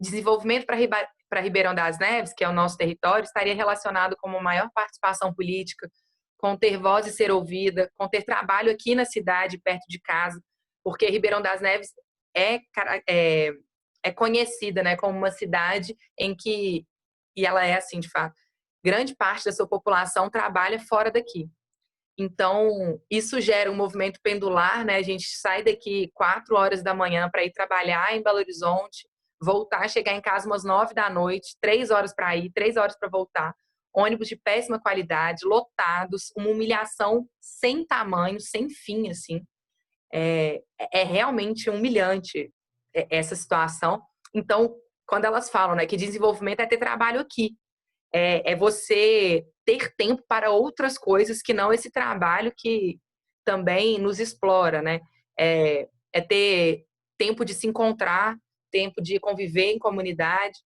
desenvolvimento para Ribeirão das Neves, que é o nosso território, estaria relacionado com uma maior participação política, com ter voz e ser ouvida, com ter trabalho aqui na cidade, perto de casa, porque Ribeirão das Neves é conhecida, né, como uma cidade em que, e ela é assim de fato, grande parte da sua população trabalha fora daqui. Então, isso gera um movimento pendular, né? A gente sai daqui 4 horas da manhã para ir trabalhar em Belo Horizonte, voltar, chegar em casa umas 9 da noite, 3 horas para ir, 3 horas para voltar, ônibus de péssima qualidade, lotados, uma humilhação sem tamanho, sem fim, assim. É realmente humilhante essa situação. Então, quando elas falam, né, que desenvolvimento é ter trabalho aqui, é você ter tempo para outras coisas que não esse trabalho que também nos explora, né? É ter tempo de se encontrar, tempo de conviver em comunidade.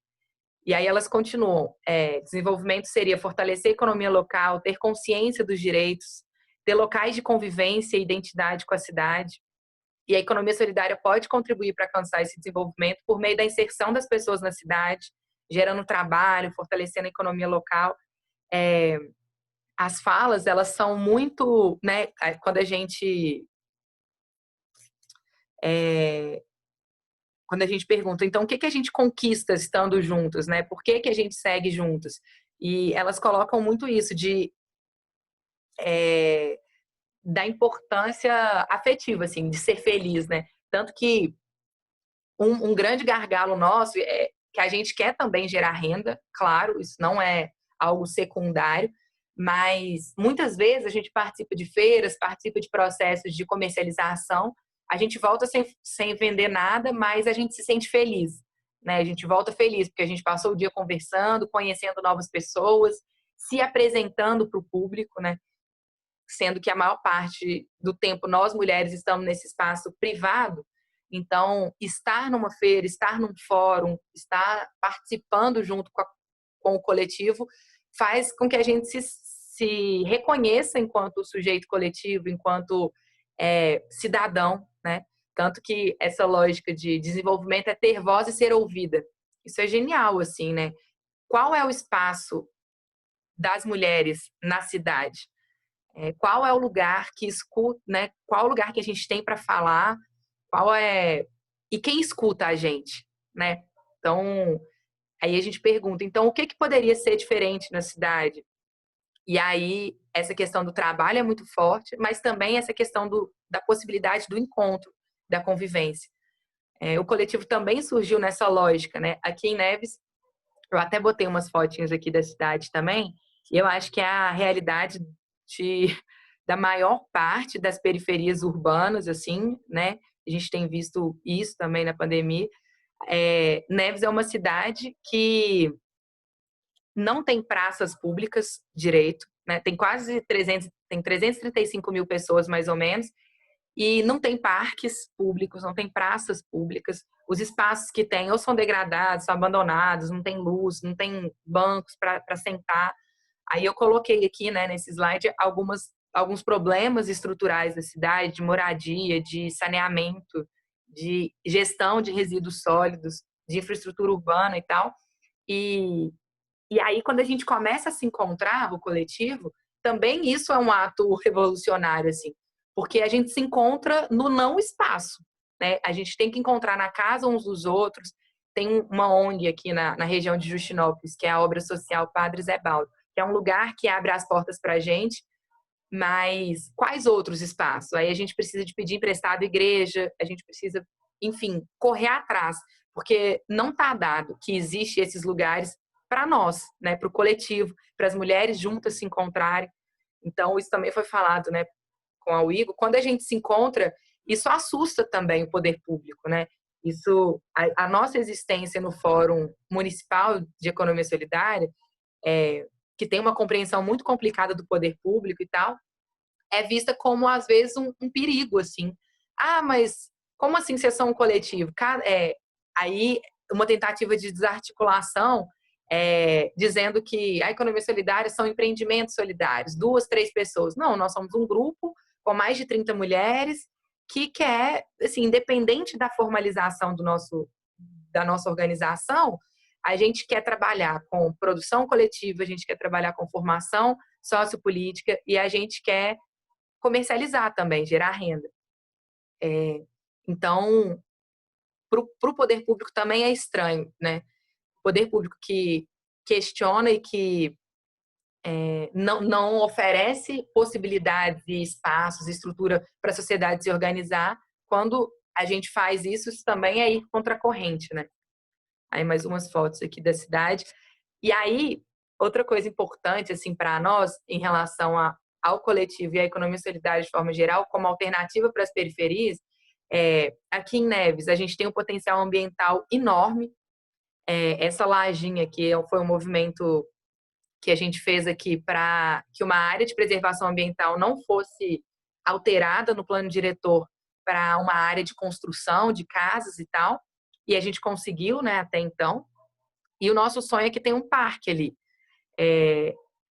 E aí elas continuam. Desenvolvimento seria fortalecer a economia local, ter consciência dos direitos, ter locais de convivência e identidade com a cidade. E a economia solidária pode contribuir para alcançar esse desenvolvimento por meio da inserção das pessoas na cidade, gerando trabalho, fortalecendo a economia local. As falas, elas são muito, né, quando a gente pergunta, então, o que a gente conquista estando juntos, né? Por que a gente segue juntos? E elas colocam muito isso da importância afetiva, assim, de ser feliz, né? Tanto que um grande gargalo nosso é que a gente quer também gerar renda, claro, isso não é algo secundário, mas muitas vezes a gente participa de feiras, participa de processos de comercialização, a gente volta sem vender nada, mas a gente se sente feliz, né? A gente volta feliz porque a gente passou o dia conversando, conhecendo novas pessoas, se apresentando para o público, né? Sendo que a maior parte do tempo nós mulheres estamos nesse espaço privado. Então, estar numa feira, estar num fórum, estar participando junto com o coletivo faz com que a gente se reconheça enquanto sujeito coletivo, enquanto cidadão, né? Tanto que essa lógica de desenvolvimento é ter voz e ser ouvida. Isso é genial, assim, né? Qual é o espaço das mulheres na cidade? Qual é o lugar que escuta, né? Qual é o lugar que a gente tem para falar? E quem escuta a gente, né? Então, aí a gente pergunta, então o que poderia ser diferente na cidade? E aí essa questão do trabalho é muito forte, mas também essa questão da possibilidade do encontro, da convivência. O coletivo também surgiu nessa lógica, né? Aqui em Neves, eu até botei umas fotinhas aqui da cidade também, e eu acho que é a realidade da maior parte das periferias urbanas, assim, né? A gente tem visto isso também na pandemia. Neves é uma cidade que não tem praças públicas direito, né? Tem quase 335 mil pessoas, mais ou menos, e não tem parques públicos, não tem praças públicas. Os espaços que tem ou são degradados, são abandonados, não tem luz, não tem bancos para sentar. Aí eu coloquei aqui, né, nesse slide, alguns problemas estruturais da cidade, de moradia, de saneamento, de gestão de resíduos sólidos, de infraestrutura urbana e tal. E E aí, quando a gente começa a se encontrar, o coletivo, também isso é um ato revolucionário, assim, porque a gente se encontra no não espaço, né? A gente tem que encontrar na casa uns dos outros. Tem uma ONG aqui na região de Justinópolis, que é a Obra Social Padre Zé Baldo, que é um lugar que abre as portas para a gente, mas quais outros espaços? Aí a gente precisa de pedir emprestado à igreja, a gente precisa, enfim, correr atrás, porque não está dado que existe esses lugares para nós, né, para o coletivo, para as mulheres juntas se encontrarem. Então, isso também foi falado, né, com a Uigo. Quando a gente se encontra, isso assusta também o poder público, né? Isso, a nossa existência no Fórum Municipal de Economia Solidária, que tem uma compreensão muito complicada do poder público e tal, é vista como, às vezes, um perigo, assim. Ah, mas como assim vocês são um coletivo? Aí, uma tentativa de desarticulação, dizendo que a economia solidária são empreendimentos solidários, 2, 3 pessoas. Não, nós somos um grupo com mais de 30 mulheres que quer, assim, independente da formalização da nossa organização, a gente quer trabalhar com produção coletiva, a gente quer trabalhar com formação sociopolítica e a gente quer comercializar também, gerar renda. Então, para o poder público também é estranho, né? O poder público que questiona e que não oferece possibilidades e espaços, estrutura para a sociedade se organizar, quando a gente faz isso, isso também é ir contra a corrente, né? Aí mais umas fotos aqui da cidade. E aí, outra coisa importante, assim, para nós, em relação ao coletivo e à economia solidária de forma geral, como alternativa para as periferias, aqui em Neves, a gente tem um potencial ambiental enorme. Essa lajinha aqui foi um movimento que a gente fez aqui para que uma área de preservação ambiental não fosse alterada no plano diretor para uma área de construção de casas e tal. E a gente conseguiu, né, até então. E o nosso sonho é que tem um parque ali.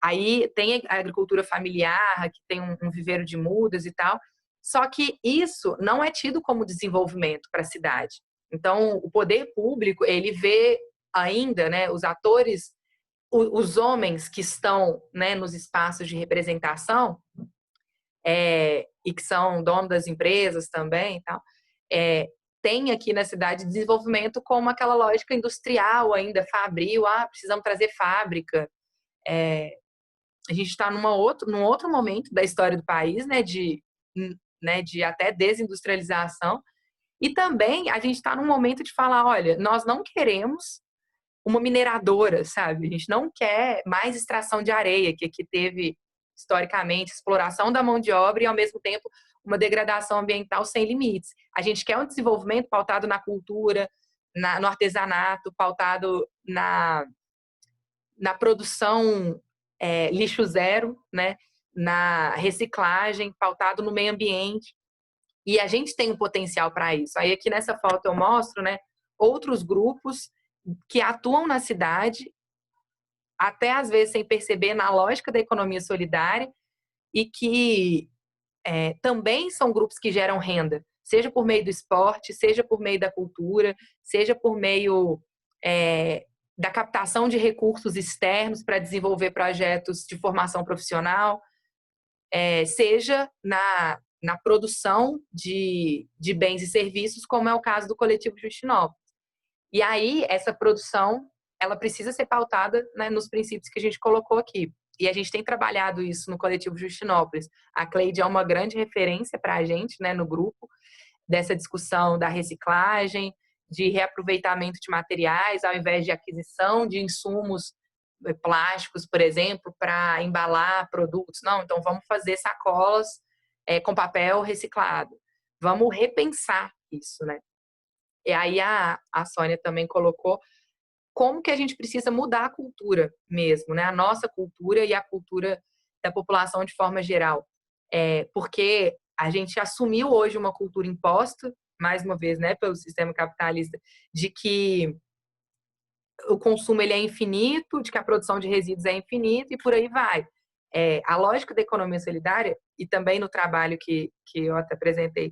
Aí tem a agricultura familiar, que tem um viveiro de mudas e tal. Só que isso não é tido como desenvolvimento para a cidade. Então, o poder público, ele vê ainda, né, os atores, os homens que estão, né, nos espaços de representação, e que são donos das empresas também e tal, tem aqui na cidade desenvolvimento como aquela lógica industrial ainda, fabril, precisamos trazer fábrica. A gente está num outro momento da história do país, né, de até desindustrialização, e também a gente está num momento de falar, olha, nós não queremos uma mineradora, sabe? A gente não quer mais extração de areia, que aqui teve, historicamente, exploração da mão de obra e, ao mesmo tempo, uma degradação ambiental sem limites. A gente quer um desenvolvimento pautado na cultura, no artesanato, pautado na produção lixo zero, né? Na reciclagem, pautado no meio ambiente. E a gente tem um potencial para isso. Aí aqui nessa foto eu mostro, né, outros grupos que atuam na cidade, até às vezes sem perceber, na lógica da economia solidária, e que também são grupos que geram renda, seja por meio do esporte, seja por meio da cultura, seja por meio da captação de recursos externos para desenvolver projetos de formação profissional, seja na produção de bens e serviços, como é o caso do Coletivo Justinópolis. E aí, essa produção, ela precisa ser pautada, né, nos princípios que a gente colocou aqui. E a gente tem trabalhado isso no Coletivo Justinópolis. A Cleide é uma grande referência para a gente, né, no grupo, dessa discussão da reciclagem, de reaproveitamento de materiais, ao invés de aquisição de insumos plásticos, por exemplo, para embalar produtos. Não, então vamos fazer sacolas com papel reciclado. Vamos repensar isso, né? E aí a Sônia também colocou como que a gente precisa mudar a cultura mesmo, né? A nossa cultura e a cultura da população de forma geral. Porque a gente assumiu hoje uma cultura imposta, mais uma vez, né, pelo sistema capitalista, de que o consumo ele é infinito, de que a produção de resíduos é infinita e por aí vai. A lógica da economia solidária, e também no trabalho que eu até apresentei,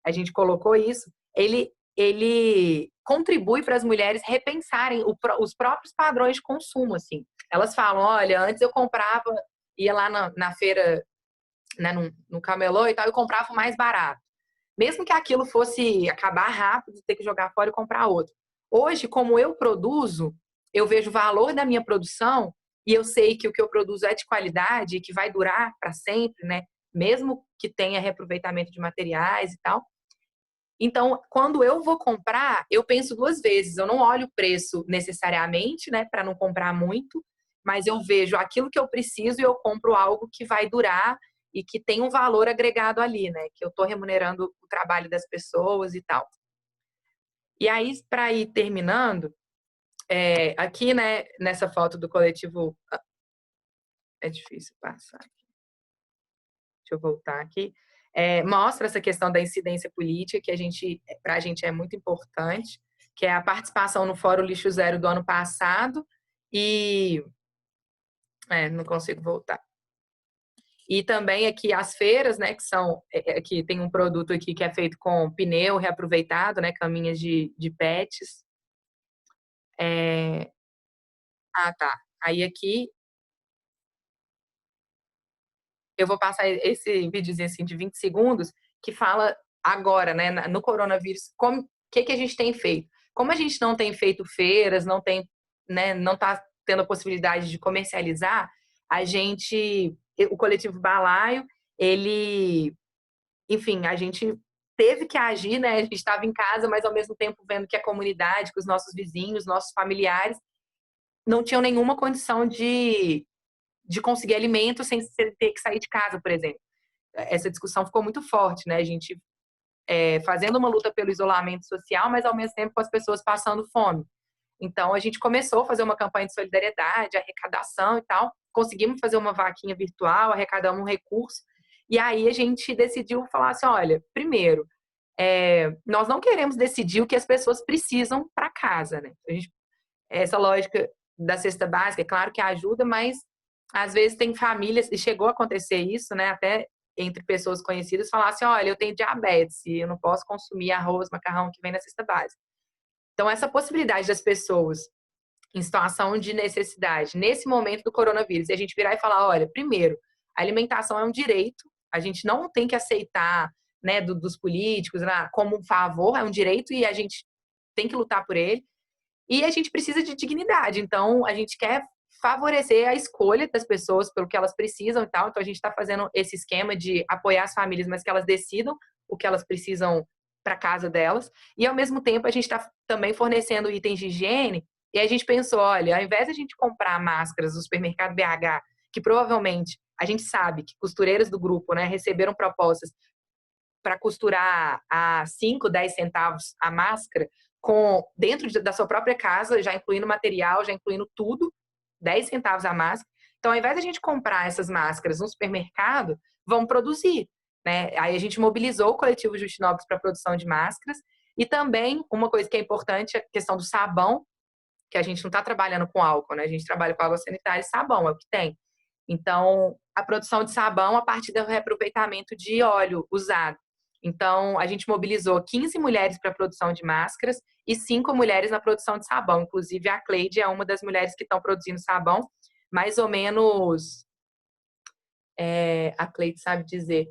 a gente colocou isso, ele ele contribui para as mulheres repensarem os próprios padrões de consumo, assim. Elas falam, olha, antes eu comprava, ia lá na feira, né, no camelô e tal, eu comprava o mais barato. Mesmo que aquilo fosse acabar rápido, ter que jogar fora e comprar outro. Hoje, como eu produzo, eu vejo o valor da minha produção e eu sei que o que eu produzo é de qualidade e que vai durar para sempre, né? Mesmo que tenha reaproveitamento de materiais e tal. Então, quando eu vou comprar, eu penso duas vezes. Eu não olho o preço necessariamente, né, para não comprar muito, mas eu vejo aquilo que eu preciso e eu compro algo que vai durar e que tem um valor agregado ali, né, que eu estou remunerando o trabalho das pessoas e tal. E aí, para ir terminando, aqui, né, nessa foto do coletivo, é difícil passar. Deixa eu voltar aqui. Mostra essa questão da incidência política, que para a gente é muito importante, que é a participação no Fórum Lixo Zero do ano passado e... não consigo voltar. E também aqui as feiras, né, que são... Aqui tem um produto aqui que é feito com pneu reaproveitado, né, caminhas de PETs. Tá. Aí aqui eu vou passar esse videozinho assim de 20 segundos que fala agora, né, no coronavírus, o que a gente tem feito. Como a gente não tem feito feiras, não tem, né, não está tendo a possibilidade de comercializar, o coletivo Balaio, enfim, a gente teve que agir, né, a gente estava em casa, mas ao mesmo tempo vendo que a comunidade, que os nossos vizinhos, nossos familiares, não tinham nenhuma condição de conseguir alimento sem ter que sair de casa, por exemplo. Essa discussão ficou muito forte, né? A gente fazendo uma luta pelo isolamento social, mas ao mesmo tempo com as pessoas passando fome. Então, a gente começou a fazer uma campanha de solidariedade, arrecadação e tal. Conseguimos fazer uma vaquinha virtual, arrecadamos um recurso. E aí a gente decidiu falar assim, olha, primeiro, nós não queremos decidir o que as pessoas precisam para casa, né? Essa lógica da cesta básica, é claro que ajuda, mas às vezes tem famílias, e chegou a acontecer isso, né, até entre pessoas conhecidas, falar assim, olha, eu tenho diabetes e eu não posso consumir arroz, macarrão que vem na cesta básica. Então, essa possibilidade das pessoas em situação de necessidade, nesse momento do coronavírus, e a gente virar e falar, olha, primeiro, a alimentação é um direito, a gente não tem que aceitar, né, dos políticos como um favor, é um direito e a gente tem que lutar por ele. E a gente precisa de dignidade, então a gente quer favorecer a escolha das pessoas pelo que elas precisam e tal. Então a gente está fazendo esse esquema de apoiar as famílias, mas que elas decidam o que elas precisam para casa delas. E ao mesmo tempo a gente está também fornecendo itens de higiene. E a gente pensou, olha, ao invés de a gente comprar máscaras no supermercado BH, que provavelmente a gente sabe que costureiras do grupo, né, receberam propostas para costurar a 5, 10 centavos a máscara, dentro da sua própria casa, já incluindo material, já incluindo tudo, 10 centavos a máscara. Então, ao invés de a gente comprar essas máscaras no supermercado, vamos produzir, né? Aí a gente mobilizou o coletivo Justinópolis para a produção de máscaras. E também, uma coisa que é importante, é a questão do sabão, que a gente não está trabalhando com álcool, né? A gente trabalha com água sanitária e sabão, é o que tem. Então, a produção de sabão a partir do reaproveitamento de óleo usado. Então, a gente mobilizou 15 mulheres para a produção de máscaras e 5 mulheres na produção de sabão. Inclusive, a Cleide é uma das mulheres que estão produzindo sabão. Mais ou menos, a Cleide sabe dizer,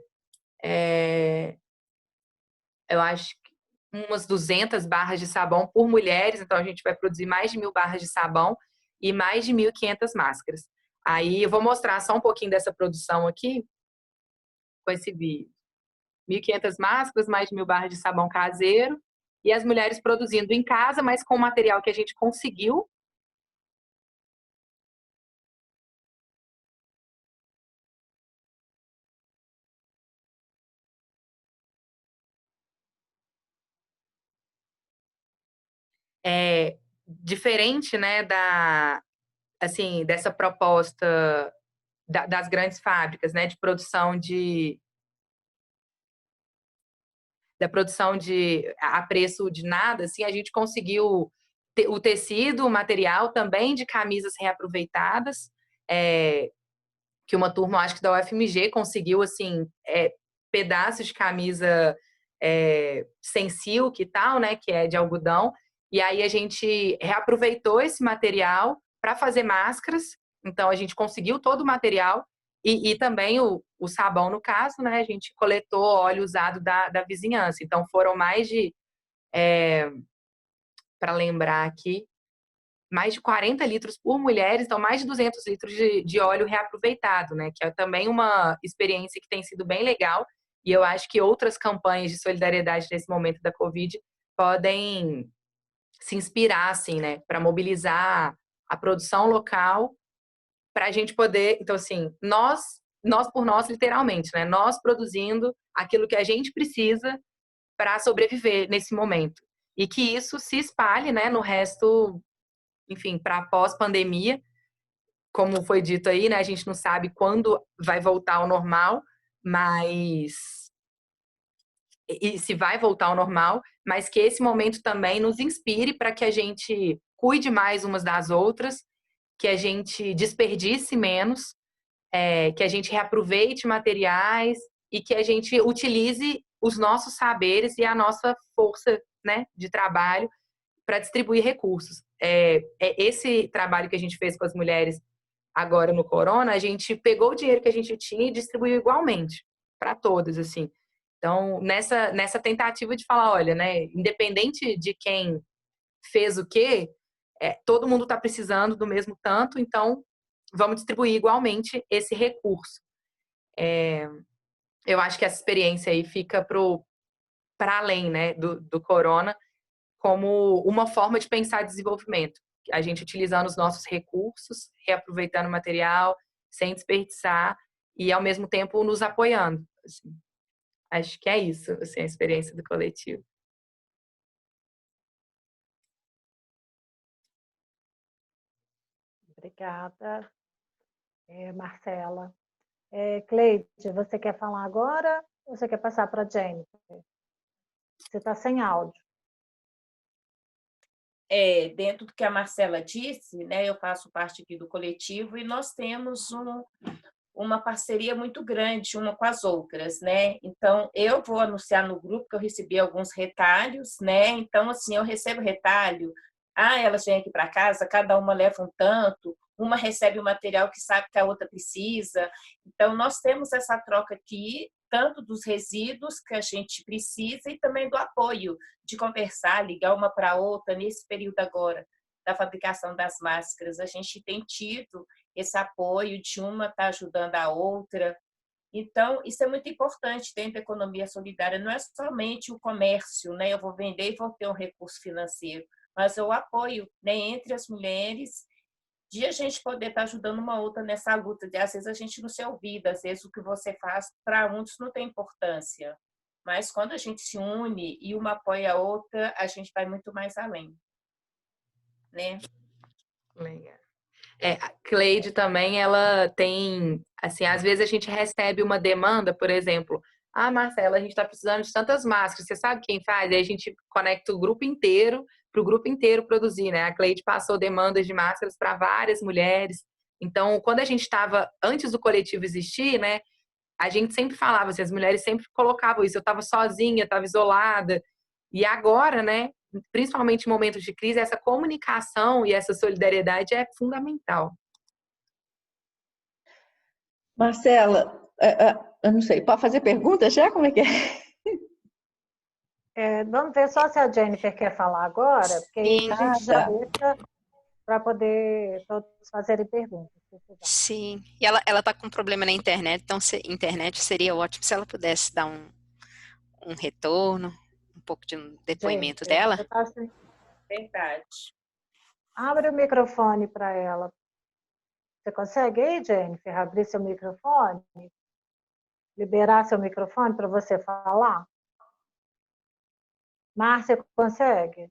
eu acho que umas 200 barras de sabão por mulheres. Então, a gente vai produzir mais de 1.000 barras de sabão e mais de 1.500 máscaras. Aí, eu vou mostrar só um pouquinho dessa produção aqui com esse vídeo. 1.500 máscaras, mais de 1.000 barras de sabão caseiro, e as mulheres produzindo em casa, mas com o material que a gente conseguiu. Diferente, né, dessa proposta das grandes fábricas, né, de produção a preço de nada, assim, a gente conseguiu o tecido, o material também de camisas reaproveitadas, que uma turma, acho que da UFMG, conseguiu, assim, pedaços de camisa sem silk e tal, né, que é de algodão. E aí a gente reaproveitou esse material para fazer máscaras. Então a gente conseguiu todo o material e também o sabão, no caso, né, a gente coletou óleo usado da vizinhança. Então foram mais de, para lembrar aqui, mais de 40 litros por mulher, então mais de 200 litros de óleo reaproveitado, né? Que é também uma experiência que tem sido bem legal. E eu acho que outras campanhas de solidariedade nesse momento da Covid podem se inspirar, assim, né? Para mobilizar a produção local, para a gente poder. Então, assim, nós por nós, literalmente, né? Nós produzindo aquilo que a gente precisa para sobreviver nesse momento. E que isso se espalhe, né, no resto, enfim, para pós-pandemia, como foi dito aí, né? A gente não sabe quando vai voltar ao normal, mas e se vai voltar ao normal, mas que esse momento também nos inspire para que a gente cuide mais umas das outras, que a gente desperdice menos, que a gente reaproveite materiais e que a gente utilize os nossos saberes e a nossa força, né, de trabalho para distribuir recursos. Esse trabalho que a gente fez com as mulheres agora no Corona, a gente pegou o dinheiro que a gente tinha e distribuiu igualmente para todas, assim. Então, nessa tentativa de falar, olha, né, independente de quem fez o quê, todo mundo está precisando do mesmo tanto, então vamos distribuir igualmente esse recurso. Eu acho que essa experiência aí fica para além, né, do Corona, como uma forma de pensar desenvolvimento. A gente utilizando os nossos recursos, reaproveitando o material, sem desperdiçar e, ao mesmo tempo, nos apoiando. Assim. Acho que é isso, assim, a experiência do coletivo. Obrigada, Marcela. Cleide, você quer falar agora ou você quer passar para a Jennifer? Você está sem áudio. Dentro do que a Marcela disse, né, eu faço parte aqui do coletivo e nós temos uma parceria muito grande uma com as outras, né? Então, eu vou anunciar no grupo que eu recebi alguns retalhos, né? Então, assim, eu recebo retalho, elas vêm aqui para casa, cada uma leva um tanto, uma recebe o material que sabe que a outra precisa. Então, nós temos essa troca aqui, tanto dos resíduos que a gente precisa e também do apoio, de conversar, ligar uma para a outra nesse período agora da fabricação das máscaras. A gente tem tido esse apoio de uma estar ajudando a outra. Então, isso é muito importante dentro da economia solidária. Não é somente o comércio, né? Eu vou vender e vou ter um recurso financeiro, mas é o apoio, né, entre as mulheres, de a gente poder estar ajudando uma outra nessa luta. Às vezes a gente não se ouvida, às vezes o que você faz para muitos não tem importância. Mas quando a gente se une e uma apoia a outra, a gente vai muito mais além. Né? Legal. A Cleide também, ela tem, assim, às vezes a gente recebe uma demanda, por exemplo, Marcela, a gente está precisando de tantas máscaras, você sabe quem faz? Aí a gente conecta o grupo inteiro, para o grupo inteiro produzir, né? A Cleide passou demandas de máscaras para várias mulheres. Então, quando a gente estava, antes do coletivo existir, né, a gente sempre falava, assim, as mulheres sempre colocavam isso, eu estava sozinha, estava isolada, e agora, né, principalmente em momentos de crise, essa comunicação e essa solidariedade é fundamental. Marcela, eu não sei, pode fazer pergunta já? Como é que é? Vamos ver só se a Jennifer quer falar agora, porque aí a gente já deixa para poder todos fazerem perguntas. Sim, e ela está com um problema na internet, então internet seria ótimo se ela pudesse dar um retorno, um pouco de um depoimento dela. Tá assim. Verdade. Abre o microfone para ela. Você consegue aí, Jennifer, abrir seu microfone? Liberar seu microfone para você falar? Márcia, consegue?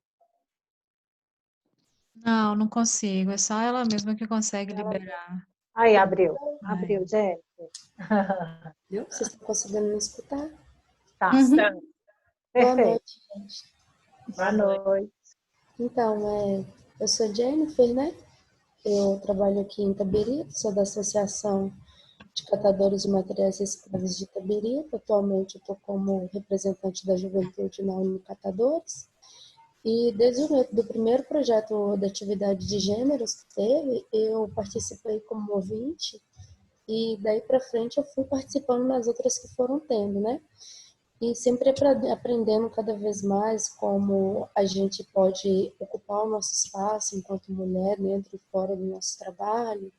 Não, não consigo. É só ela mesma que consegue liberar. Aí, abriu. Abriu, Jennifer. Viu? Vocês estão conseguindo me escutar? Tá. Uhum. Perfeito. Boa noite, gente. Boa noite. Então, eu sou Jennifer, né? Eu trabalho aqui em Itabiri, sou da Associação de Catadores de Materiais Recicláveis de Itabirito. Atualmente eu estou como representante da juventude na Uno Catadores. E desde do primeiro projeto da atividade de gêneros que teve, eu participei como ouvinte, e daí para frente eu fui participando nas outras que foram tendo, né? E sempre aprendendo cada vez mais como a gente pode ocupar o nosso espaço enquanto mulher dentro e fora do nosso trabalho,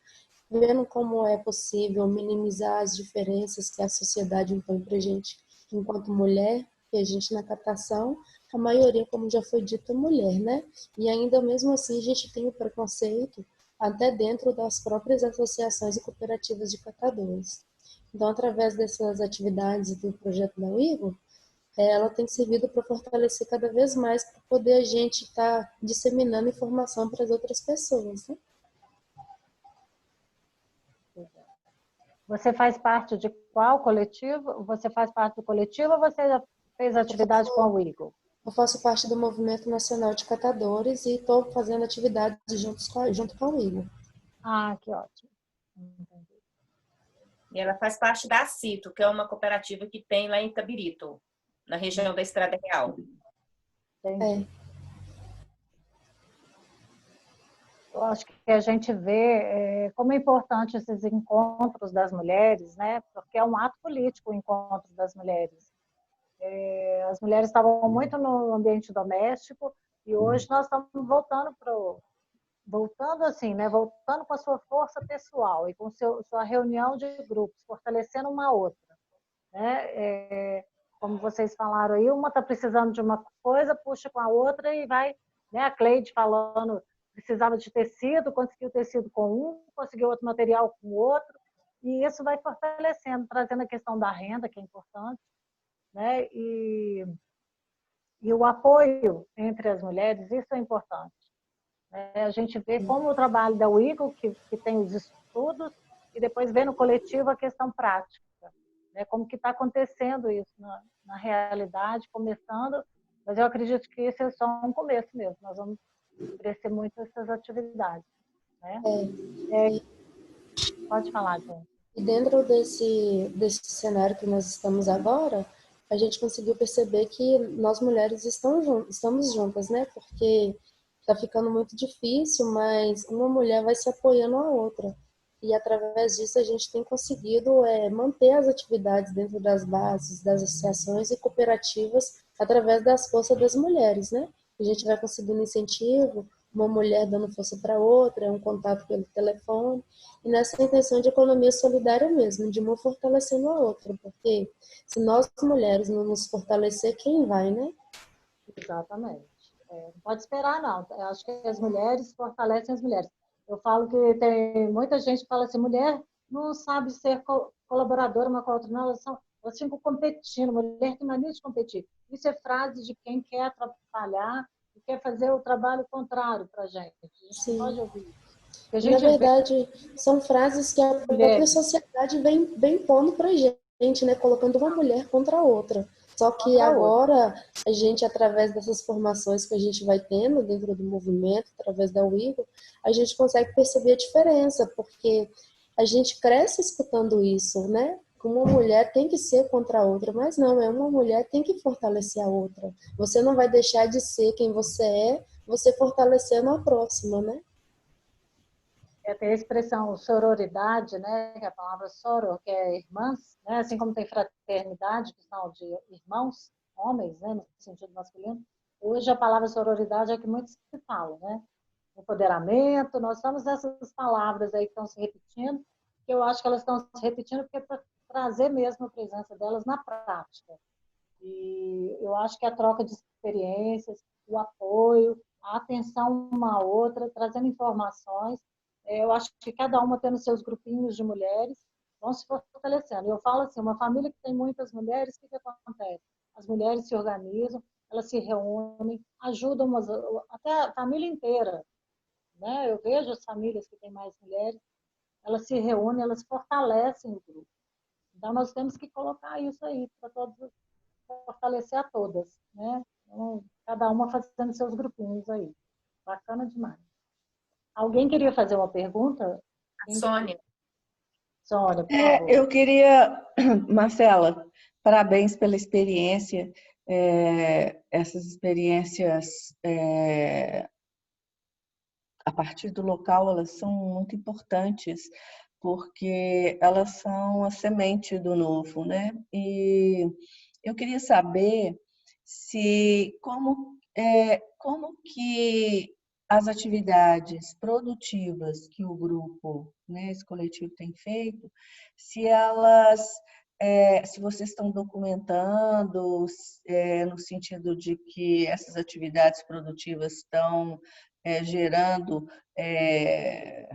vendo como é possível minimizar as diferenças que a sociedade impõe para a gente enquanto mulher, que a gente na catação, a maioria, como já foi dito, é mulher, né? E ainda mesmo assim a gente tem o preconceito até dentro das próprias associações e cooperativas de catadores. Então, através dessas atividades do projeto da UIGO, ela tem servido para fortalecer cada vez mais, para poder a gente estar disseminando informação para as outras pessoas, né? Você faz parte de qual coletivo? Você faz parte do coletivo ou você já fez atividade com o Igor? Eu faço parte do Movimento Nacional de Catadores e estou fazendo atividades junto com o Igor. Ah, que ótimo. Entendi. E ela faz parte da CITO, que é uma cooperativa que tem lá em Itabirito, na região da Estrada Real. Entendi. Eu acho que a gente vê como é importante esses encontros das mulheres, né? Porque é um ato político o encontro das mulheres. As mulheres estavam muito no ambiente doméstico e hoje nós estamos voltando assim, né? Voltando com a sua força pessoal e com sua reunião de grupos, fortalecendo uma outra, né? Como vocês falaram aí, uma está precisando de uma coisa, puxa com a outra e vai, né? A Cleide falando, precisava de tecido, conseguiu tecido com um, conseguiu outro material com o outro, e isso vai fortalecendo, trazendo a questão da renda, que é importante, né? E o apoio entre as mulheres, isso é importante. A gente vê como o trabalho da UIGO, que tem os estudos, e depois vê no coletivo a questão prática, né? Como que está acontecendo isso na realidade, começando, mas eu acredito que isso é só um começo mesmo, nós vamos crescer muito essas atividades, né? Pode falar, gente. E dentro desse cenário que nós estamos agora, a gente conseguiu perceber que nós mulheres estamos juntas, né? Porque está ficando muito difícil, mas uma mulher vai se apoiando à outra. E através disso a gente tem conseguido manter as atividades dentro das bases, das associações e cooperativas através das forças das mulheres, né? A gente vai conseguindo incentivo, uma mulher dando força para outra, um contato pelo telefone, e nessa intenção de economia solidária mesmo, de uma fortalecendo a outra, porque se nós mulheres não nos fortalecer, quem vai, né? Exatamente. Não pode esperar, não. Eu acho que as mulheres fortalecem as mulheres. Eu falo que tem muita gente que fala assim, mulher não sabe ser colaboradora uma com a outra, não, elas ficam competindo, mulher tem mania de competir. Isso é frase de quem quer atrapalhar e quer fazer o trabalho contrário para a gente. A gente não pode ouvir isso. Na verdade, são frases que a própria sociedade vem pondo para a gente, né? Colocando uma mulher contra a outra. Só que agora, a gente, através dessas formações que a gente vai tendo dentro do movimento, através da UIGO, a gente consegue perceber a diferença, porque a gente cresce escutando isso, né? Uma mulher tem que ser contra a outra, mas não, uma mulher tem que fortalecer a outra. Você não vai deixar de ser quem você é, você fortalecendo a próxima, né? Tem a expressão sororidade, né, que é a palavra soror, que é irmãs, né, assim como tem fraternidade, que são de irmãos, homens, né, no sentido masculino. Hoje a palavra sororidade é a que muito se fala, né? Empoderamento, nós temos essas palavras aí que estão se repetindo, que eu acho que elas estão se repetindo porque é para trazer mesmo a presença delas na prática. E eu acho que a troca de experiências, o apoio, a atenção uma à outra, trazendo informações, eu acho que cada uma tendo seus grupinhos de mulheres, vão se fortalecendo. Eu falo assim, uma família que tem muitas mulheres, o que acontece? As mulheres se organizam, elas se reúnem, ajudam até a família inteira, né? Eu vejo as famílias que têm mais mulheres, elas se reúnem, elas fortalecem o grupo. Então, nós temos que colocar isso aí, para todos, fortalecer a todas, né? Então, cada uma fazendo seus grupinhos aí. Bacana demais. Alguém queria fazer uma pergunta? Sônia. Sônia, por favor. Eu queria, Marcela, parabéns pela experiência. Essas experiências, a partir do local, elas são muito importantes, porque elas são a semente do novo, né? E eu queria saber como que as atividades produtivas que o grupo, né, esse coletivo tem feito, se vocês estão documentando, no sentido de que essas atividades produtivas estão gerando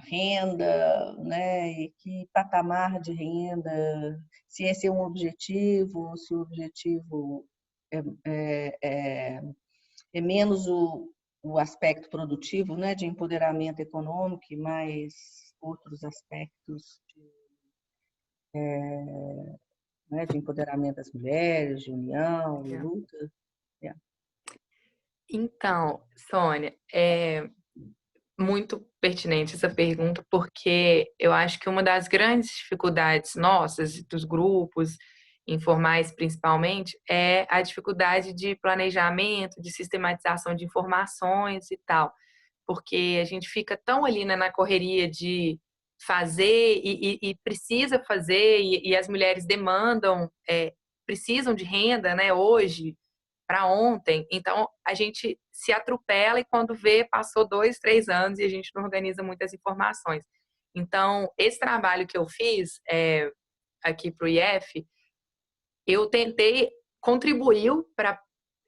renda, né, e que patamar de renda, se esse é um objetivo, se o objetivo é menos o aspecto produtivo, né, de empoderamento econômico e mais outros aspectos né, de empoderamento das mulheres, de união e luta. Então, Sônia, é muito pertinente essa pergunta, porque eu acho que uma das grandes dificuldades nossas, dos grupos informais principalmente, é a dificuldade de planejamento, de sistematização de informações e tal, porque a gente fica tão ali, né, na correria de fazer e precisa fazer, e as mulheres demandam, precisam de renda, né, hoje, para ontem, então a gente se atropela e quando vê, passou 2, 3 anos e a gente não organiza muitas informações. Então, esse trabalho que eu fiz aqui para o IF, eu tentei, contribuiu para.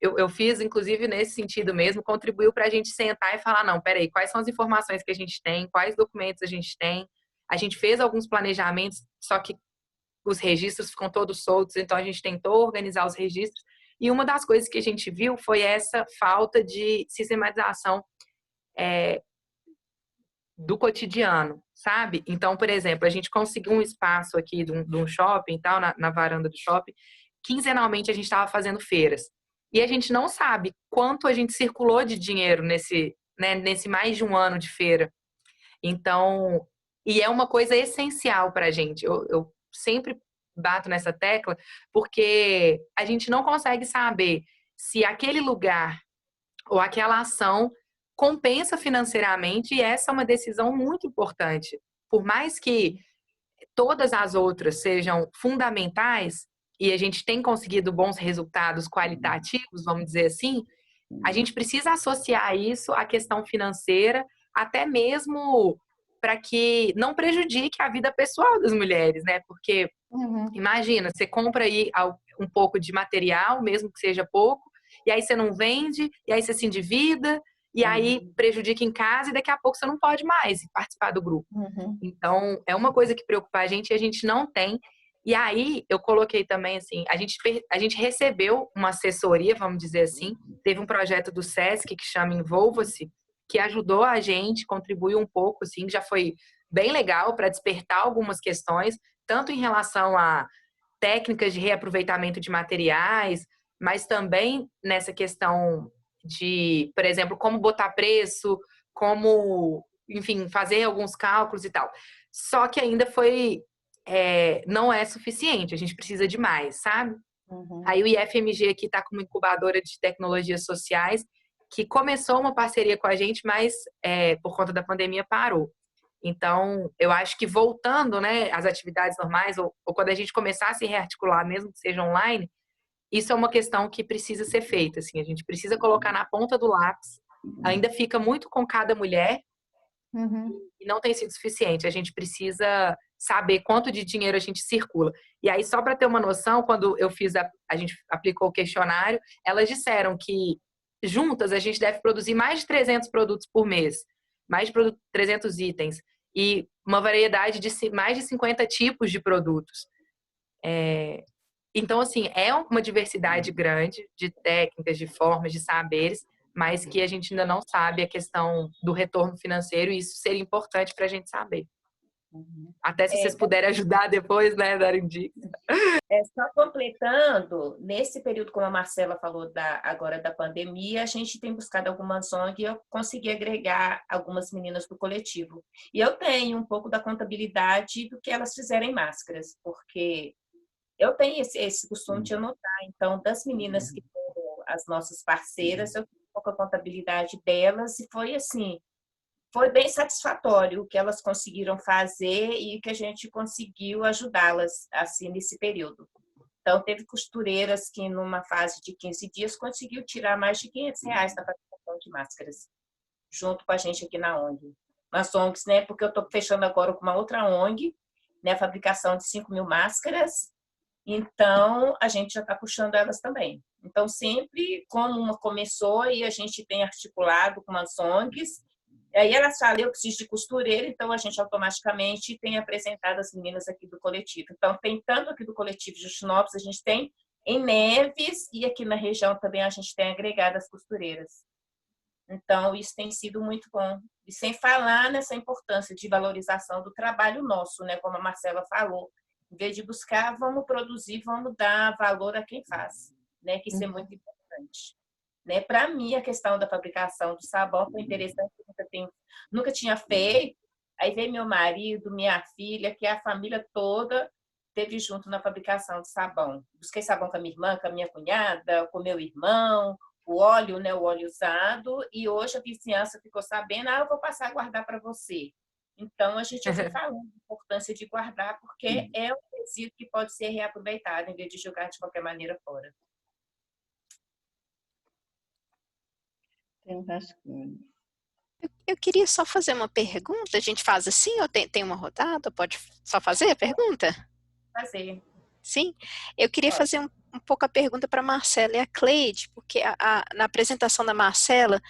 Eu fiz, inclusive, nesse sentido mesmo, contribuiu para a gente sentar e falar: não, peraí, quais são as informações que a gente tem, quais documentos a gente tem. A gente fez alguns planejamentos, só que os registros ficam todos soltos, então a gente tentou organizar os registros. E uma das coisas que a gente viu foi essa falta de sistematização do cotidiano, sabe? Então, por exemplo, a gente conseguiu um espaço aqui de um shopping, tal, na varanda do shopping. Quinzenalmente a gente estava fazendo feiras. E a gente não sabe quanto a gente circulou de dinheiro nesse mais de um ano de feira. Então, e é uma coisa essencial para a gente. Eu sempre bato nessa tecla, porque a gente não consegue saber se aquele lugar ou aquela ação compensa financeiramente, e essa é uma decisão muito importante. Por mais que todas as outras sejam fundamentais, e a gente tem conseguido bons resultados qualitativos, vamos dizer assim, a gente precisa associar isso à questão financeira, até mesmo para que não prejudique a vida pessoal das mulheres, né? Porque, imagina, você compra aí um pouco de material, mesmo que seja pouco, e aí você não vende, e aí você se endivida, e aí prejudica em casa, e daqui a pouco você não pode mais participar do grupo. Então, é uma coisa que preocupa a gente e a gente não tem. E aí, eu coloquei também, assim, a gente recebeu uma assessoria, vamos dizer assim, teve um projeto do SESC que chama Envolva-se, que ajudou a gente, contribuiu um pouco, assim, já foi bem legal para despertar algumas questões, tanto em relação a técnicas de reaproveitamento de materiais, mas também nessa questão de, por exemplo, como botar preço, como, enfim, fazer alguns cálculos e tal. Só que ainda não é suficiente, a gente precisa de mais, sabe? Aí o IFMG aqui está com uma incubadora de tecnologias sociais que começou uma parceria com a gente, mas por conta da pandemia parou. Então, eu acho que voltando, né, às atividades normais, ou quando a gente começar a se rearticular, mesmo que seja online, isso é uma questão que precisa ser feita. Assim, a gente precisa colocar na ponta do lápis. Ainda fica muito com cada mulher e não tem sido suficiente. A gente precisa saber quanto de dinheiro a gente circula. E aí, só para ter uma noção, quando eu fiz a gente aplicou o questionário, elas disseram que juntas a gente deve produzir mais de 300 produtos por mês, mais de 300 itens e uma variedade de mais de 50 tipos de produtos. Então, assim, é uma diversidade grande de técnicas, de formas, de saberes, mas que a gente ainda não sabe a questão do retorno financeiro, e isso seria importante para a gente saber. Até se vocês puderem ajudar depois, né, darem dicas. Só completando, nesse período, como a Marcela falou agora da pandemia, a gente tem buscado algumas ONG e eu consegui agregar algumas meninas do coletivo. E eu tenho um pouco da contabilidade do que elas fizeram em máscaras, porque eu tenho esse costume de anotar. Então, das meninas que foram as nossas parceiras, eu tenho um pouco a contabilidade delas e foi assim, foi bem satisfatório o que elas conseguiram fazer e que a gente conseguiu ajudá-las assim nesse período. Então, teve costureiras que, numa fase de 15 dias, conseguiu tirar mais de R$ 500 da fabricação de máscaras, junto com a gente aqui na ONG. Nas ONGs, né? Porque eu estou fechando agora com uma outra ONG, né? A fabricação de 5.000 máscaras. Então, a gente já está puxando elas também. Então, sempre como uma começou e a gente tem articulado com as ONGs, aí elas falam, eu preciso de costureira, então a gente automaticamente tem apresentado as meninas aqui do coletivo. Então, tem tanto aqui do coletivo de Justinópolis, a gente tem em Neves e aqui na região também a gente tem agregado as costureiras. Então, isso tem sido muito bom. E sem falar nessa importância de valorização do trabalho nosso, né? Como a Marcela falou, em vez de buscar, vamos produzir, vamos dar valor a quem faz, né? Que isso é muito importante. Né? Para mim, a questão da fabricação do sabão foi interessante, nunca tinha feito. Aí veio meu marido, minha filha, que a família toda teve junto na fabricação de sabão. Busquei sabão com a minha irmã, com a minha cunhada, com meu irmão, o óleo, né, o óleo usado, e hoje a vizinhança ficou sabendo, eu vou passar a guardar para você. Então, a gente ouviu falando da importância de guardar, porque é um resíduo que pode ser reaproveitado, em vez de jogar de qualquer maneira fora. Tem um rascunho. Eu queria só fazer uma pergunta. A gente faz assim ou tem uma rodada? Pode só fazer a pergunta? Fazer. Sim? Eu queria fazer um pouco a pergunta para a Marcela e a Cleide, porque na apresentação da Marcela,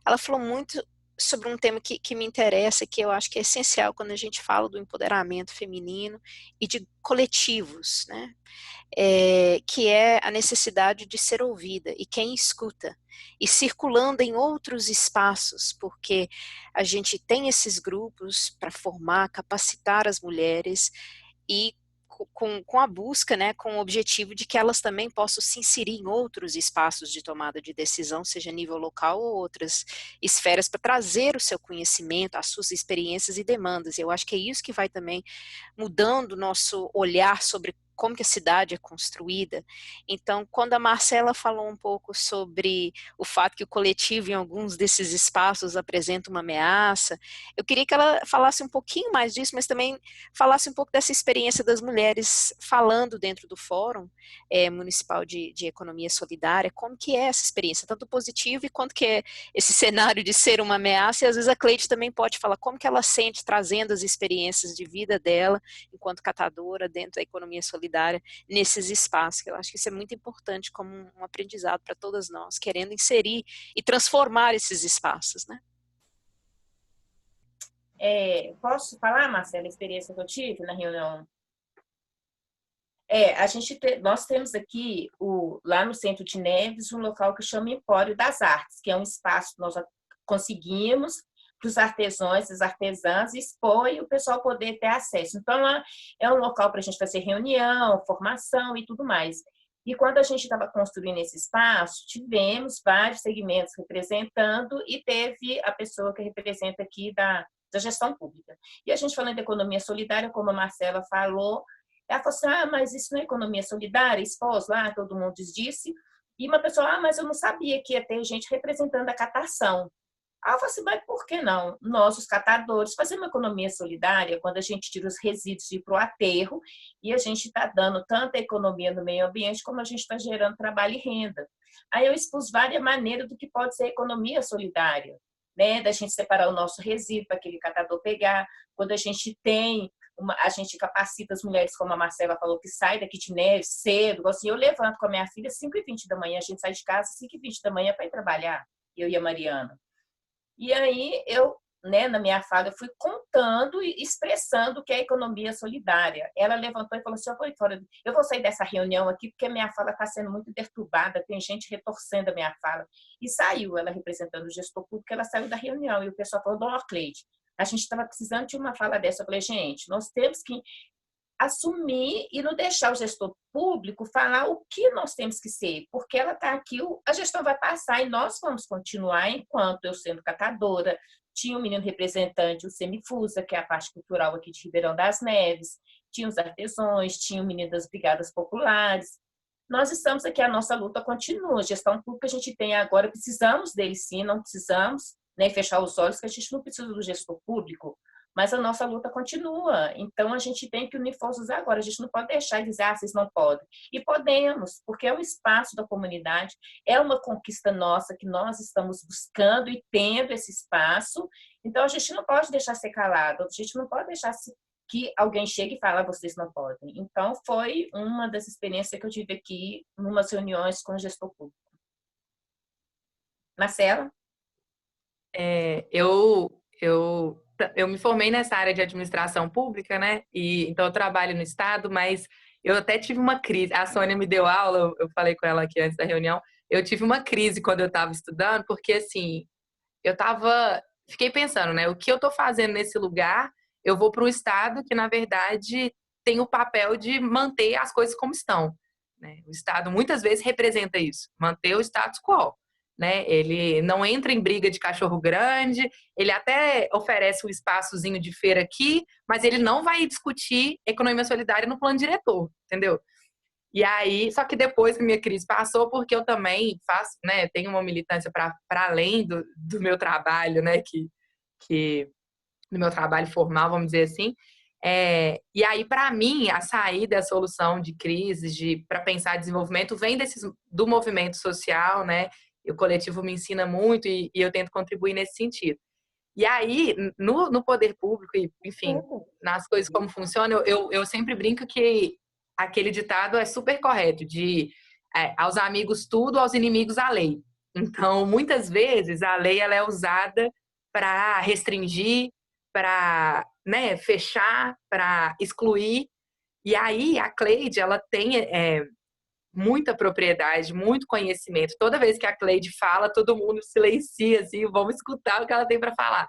ela falou muito sobre um tema que me interessa, que eu acho que é essencial quando a gente fala do empoderamento feminino e de coletivos, né? Que é a necessidade de ser ouvida e quem escuta, e circulando em outros espaços, porque a gente tem esses grupos para formar, capacitar as mulheres e com a busca, né, com o objetivo de que elas também possam se inserir em outros espaços de tomada de decisão, seja a nível local ou outras esferas, para trazer o seu conhecimento, as suas experiências e demandas. Eu acho que é isso que vai também mudando o nosso olhar sobre como que a cidade é construída. Então, quando a Marcela falou um pouco sobre o fato que o coletivo em alguns desses espaços apresenta uma ameaça, eu queria que ela falasse um pouquinho mais disso, mas também falasse um pouco dessa experiência das mulheres falando dentro do Fórum Municipal de Economia Solidária, como que é essa experiência, tanto positiva e quanto que é esse cenário de ser uma ameaça, e às vezes a Cleide também pode falar como que ela sente trazendo as experiências de vida dela, enquanto catadora, dentro da economia solidária, nesses espaços, que eu acho que isso é muito importante como um aprendizado para todas nós, querendo inserir e transformar esses espaços, né? Posso falar, Marcela, a experiência que eu tive na reunião? Nós temos aqui, lá no centro de Neves, um local que chama Empório das Artes, que é um espaço que nós conseguimos para os artesãos, as artesãs expor e o pessoal poder ter acesso. Então, lá é um local para a gente fazer reunião, formação e tudo mais. E quando a gente estava construindo esse espaço, tivemos vários segmentos representando e teve a pessoa que representa aqui da gestão pública. E a gente falando de economia solidária, como a Marcela falou, ela falou assim, mas isso não é economia solidária? Expôs lá, todo mundo disse. E uma pessoa, mas eu não sabia que ia ter gente representando a catação. Eu falei assim, mas por que não? Nós, os catadores, fazemos uma economia solidária quando a gente tira os resíduos e ir para o aterro e a gente está dando tanta economia no meio ambiente como a gente está gerando trabalho e renda. Aí eu expus várias maneiras do que pode ser economia solidária, né? Da gente separar o nosso resíduo para aquele catador pegar. Quando a gente a gente capacita as mulheres, como a Marcela falou, que sai daqui de Neves cedo. Assim, eu levanto com a minha filha às 5h20 da manhã, a gente sai de casa às 5h20 da manhã para ir trabalhar, eu e a Mariana. E aí, né, na minha fala, eu fui contando e expressando o que é economia solidária. Ela levantou e falou assim, eu vou sair dessa reunião aqui porque a minha fala está sendo muito perturbada, tem gente retorcendo a minha fala. E saiu, ela representando o gestor público, ela saiu da reunião. E o pessoal falou, dona Cleide, A gente estava precisando de uma fala dessa. Eu falei, gente, nós temos que assumir e não deixar o gestor público falar o que nós temos que ser, porque ela está aqui, a gestão vai passar e nós vamos continuar enquanto eu sendo catadora. Tinha um menino representante, o Semifusa, que é a parte cultural aqui de Ribeirão das Neves, tinha os artesãos, tinha o menino das brigadas populares. Nós estamos aqui, a nossa luta continua. A gestão pública a gente tem agora, precisamos dele sim, não precisamos, né, fechar os olhos que a gente não precisa do gestor público, mas a nossa luta continua. Então, a gente tem que unir forças agora. A gente não pode deixar e dizer, vocês não podem. E podemos, porque é um espaço da comunidade, é uma conquista nossa que nós estamos buscando e tendo esse espaço. Então, a gente não pode deixar ser calado, a gente não pode deixar que alguém chegue e fale, vocês não podem. Então, foi uma das experiências que eu tive aqui, em umas reuniões com o gestor público. Marcela? Eu me formei nessa área de administração pública, né? E então eu trabalho no Estado, mas eu até tive uma crise. A Sônia me deu aula, eu falei com ela aqui antes da reunião. Eu tive uma crise quando eu estava estudando, porque assim, fiquei pensando, né? O que eu estou fazendo nesse lugar? Eu vou para um Estado que, na verdade, tem o papel de manter as coisas como estão, né? O Estado muitas vezes representa isso, manter o status quo. Né? Ele não entra em briga de cachorro grande, ele até oferece um espaçozinho de feira aqui, mas ele não vai discutir economia solidária no plano diretor, entendeu? E aí, só que depois que a minha crise passou, porque eu também faço, né, tenho uma militância para além do meu trabalho, né, do meu trabalho formal, vamos dizer assim. E aí, para mim, a saída, a solução de crises, para pensar desenvolvimento, vem do movimento social, né? O coletivo me ensina muito e eu tento contribuir nesse sentido. E aí, no poder público, enfim, nas coisas como funcionam, eu sempre brinco que aquele ditado é super correto, de aos amigos tudo, aos inimigos a lei. Então, muitas vezes, a lei ela é usada para restringir, para, né, fechar, para excluir. E aí, a Cleide, ela tem muita propriedade, muito conhecimento. Toda vez que a Cleide fala, todo mundo silencia, assim, vamos escutar o que ela tem para falar.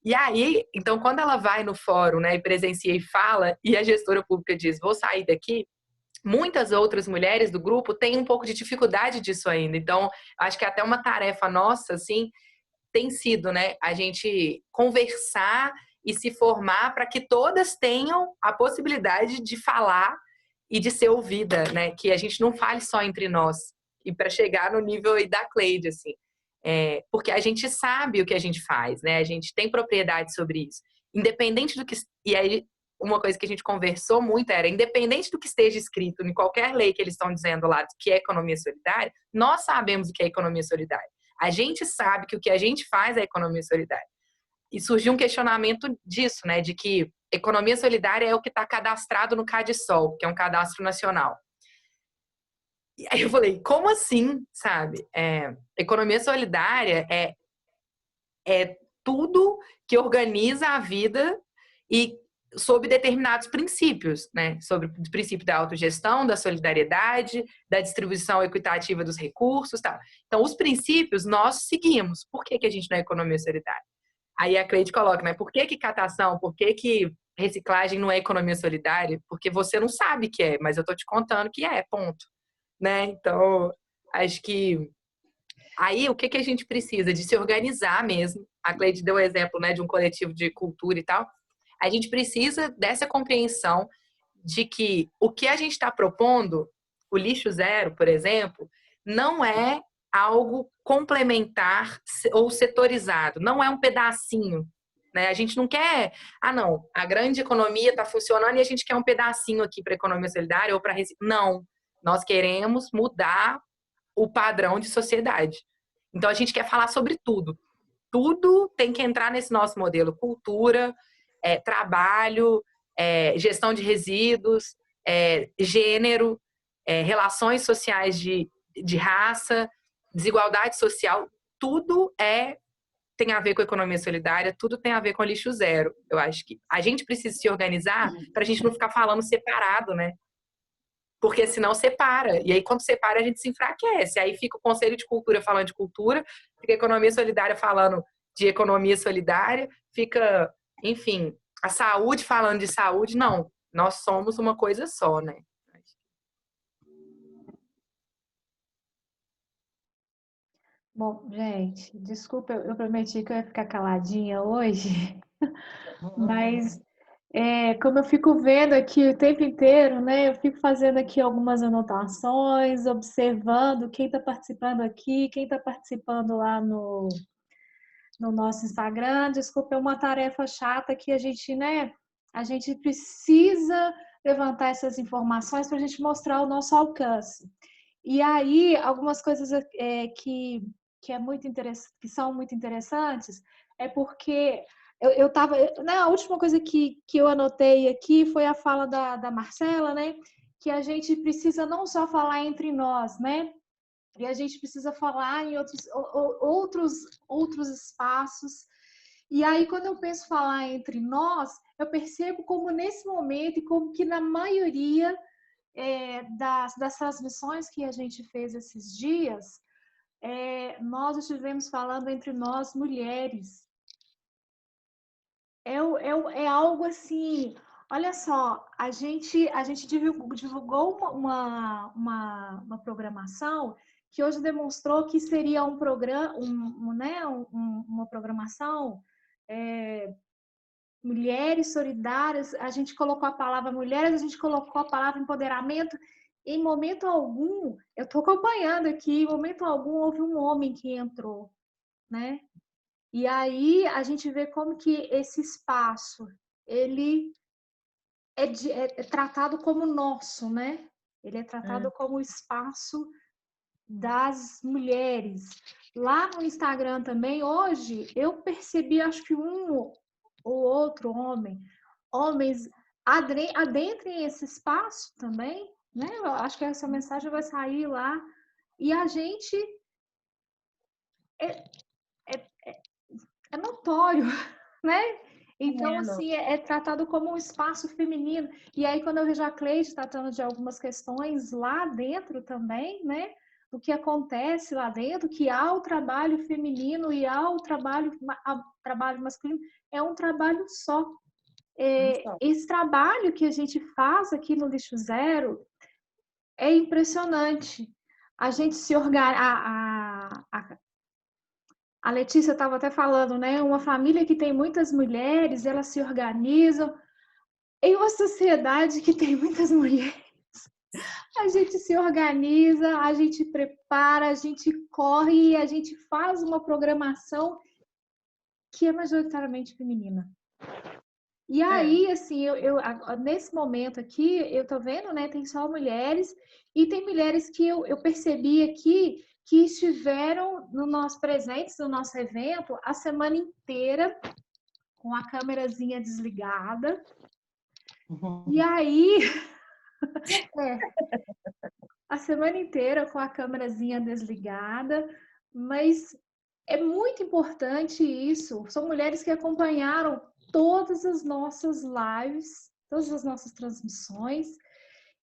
E aí, então, quando ela vai no fórum, né, e presencia e fala, e a gestora pública diz, vou sair daqui, muitas outras mulheres do grupo têm um pouco de dificuldade disso ainda. Então, acho que até uma tarefa nossa, assim, tem sido, né, a gente conversar e se formar para que todas tenham a possibilidade de falar e de ser ouvida, né? Que a gente não fale só entre nós. E para chegar no nível aí da Cleide, assim. Porque a gente sabe o que a gente faz, né? A gente tem propriedade sobre isso. Independente do que... E aí, uma coisa que a gente conversou muito era, independente do que esteja escrito em qualquer lei que eles estão dizendo lá, que é economia solidária, nós sabemos o que é economia solidária. A gente sabe que o que a gente faz é economia solidária. E surgiu um questionamento disso, né? De que economia solidária é o que está cadastrado no CadSol, que é um cadastro nacional. E aí eu falei, como assim, sabe? Economia solidária é tudo que organiza a vida e sob determinados princípios, né? Sobre o princípio da autogestão, da solidariedade, da distribuição equitativa dos recursos, tal. Então, os princípios nós seguimos. Por que a gente não é economia solidária? Aí a Cleide coloca, né? Por que catação? Por que reciclagem não é economia solidária? Porque você não sabe que é, mas eu tô te contando que é, ponto. Né? Então, acho que aí o que a gente precisa? De se organizar mesmo. A Cleide deu o exemplo, né, de um coletivo de cultura e tal. A gente precisa dessa compreensão de que o que a gente está propondo, o lixo zero, por exemplo, não é algo complementar ou setorizado, não é um pedacinho, né? A gente não quer, não, a grande economia está funcionando e a gente quer um pedacinho aqui para a economia solidária ou para... Não, nós queremos mudar o padrão de sociedade. Então, a gente quer falar sobre tudo. Tudo tem que entrar nesse nosso modelo. Cultura, trabalho, gestão de resíduos, gênero, relações sociais de raça, desigualdade social, tudo tem a ver com a economia solidária, tudo tem a ver com lixo zero. Eu acho que a gente precisa se organizar para a gente não ficar falando separado, né? Porque senão separa. E aí, quando separa, a gente se enfraquece. Aí fica o Conselho de Cultura falando de cultura, fica a economia solidária falando de economia solidária, fica, enfim, a saúde falando de saúde, não, nós somos uma coisa só, né? Bom, gente, desculpa, eu prometi que eu ia ficar caladinha hoje, mas como eu fico vendo aqui o tempo inteiro, né? Eu fico fazendo aqui algumas anotações, observando quem está participando aqui, quem está participando lá no nosso Instagram. Desculpa, é uma tarefa chata que a gente, né? A gente precisa levantar essas informações para a gente mostrar o nosso alcance. E aí, algumas coisas que é muito que são muito interessantes, é porque eu estava. Né, a última coisa que eu anotei aqui foi a fala da Marcela, né? Que a gente precisa não só falar entre nós, né? E a gente precisa falar em outros espaços. E aí, quando eu penso falar entre nós, eu percebo como nesse momento e como que na maioria das transmissões que a gente fez esses dias, nós estivemos falando entre nós mulheres. É algo assim, olha só, a gente divulgou uma programação que hoje demonstrou que seria um programa, né, uma programação mulheres solidárias, a gente colocou a palavra mulheres, a gente colocou a palavra empoderamento. Em momento algum, eu estou acompanhando aqui, em momento algum houve um homem que entrou, né? E aí a gente vê como que esse espaço, ele é tratado como nosso, né? Ele é tratado como o espaço das mulheres. Lá no Instagram também, hoje, eu percebi, acho que um ou outro homens adentrem esse espaço também, né? Eu acho que essa mensagem vai sair lá. E a gente é notório, né? Então, assim, é tratado como um espaço feminino. E aí, quando eu vejo a Cleide tratando de algumas questões lá dentro também, né? O que acontece lá dentro, que há o trabalho feminino e há o trabalho masculino, é um trabalho só. Esse trabalho que a gente faz aqui no Lixo Zero é impressionante. A gente se organiza. A Letícia estava até falando, né? Uma família que tem muitas mulheres, elas se organizam. Em uma sociedade que tem muitas mulheres, a gente se organiza, a gente prepara, a gente corre e a gente faz uma programação que é majoritariamente feminina. E aí, assim, nesse momento aqui, eu tô vendo, né? Tem só mulheres e tem mulheres que eu percebi aqui que estiveram presentes no nosso evento a semana inteira com a câmerazinha desligada. E aí, a semana inteira com a câmerazinha desligada, mas é muito importante isso. São mulheres que acompanharam todas as nossas lives, todas as nossas transmissões.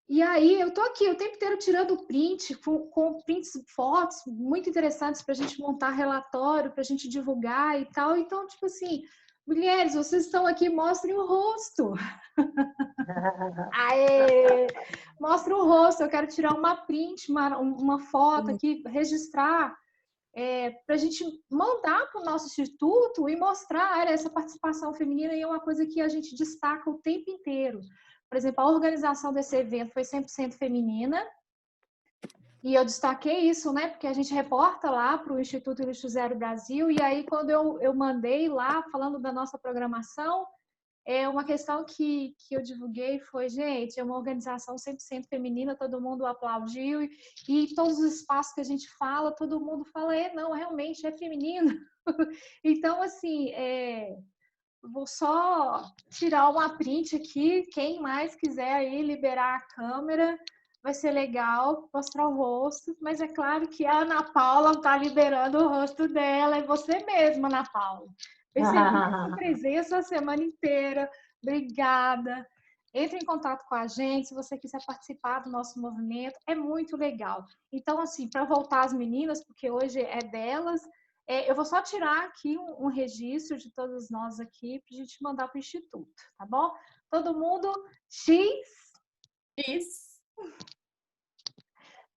E aí, eu tô aqui o tempo inteiro tirando print, com prints, fotos muito interessantes para a gente montar relatório, para a gente divulgar e tal. Então, tipo assim, mulheres, vocês estão aqui, mostrem o rosto. Aê! Mostra o rosto, eu quero tirar uma print, uma foto aqui, registrar, para a gente mandar para o nosso instituto e mostrar essa participação feminina, e é uma coisa que a gente destaca o tempo inteiro. Por exemplo, a organização desse evento foi 100% feminina, e eu destaquei isso, né, porque a gente reporta lá para o Instituto Lixo Zero Brasil, e aí quando eu mandei lá, falando da nossa programação, uma questão que eu divulguei foi, gente, é uma organização 100% feminina, todo mundo aplaudiu, e todos os espaços que a gente fala, todo mundo fala, não, realmente é feminino. Então, assim, vou só tirar uma print aqui, quem mais quiser aí liberar a câmera, vai ser legal mostrar o rosto, mas é claro que a Ana Paula está liberando o rosto dela, é você mesma, Ana Paula. Percebi sua presença a semana inteira, obrigada. Entre em contato com a gente, se você quiser participar do nosso movimento, é muito legal. Então, assim, para voltar às meninas, porque hoje é delas, Eu vou só tirar aqui um registro de todos nós aqui para a gente mandar para o Instituto, tá bom? Todo mundo, X.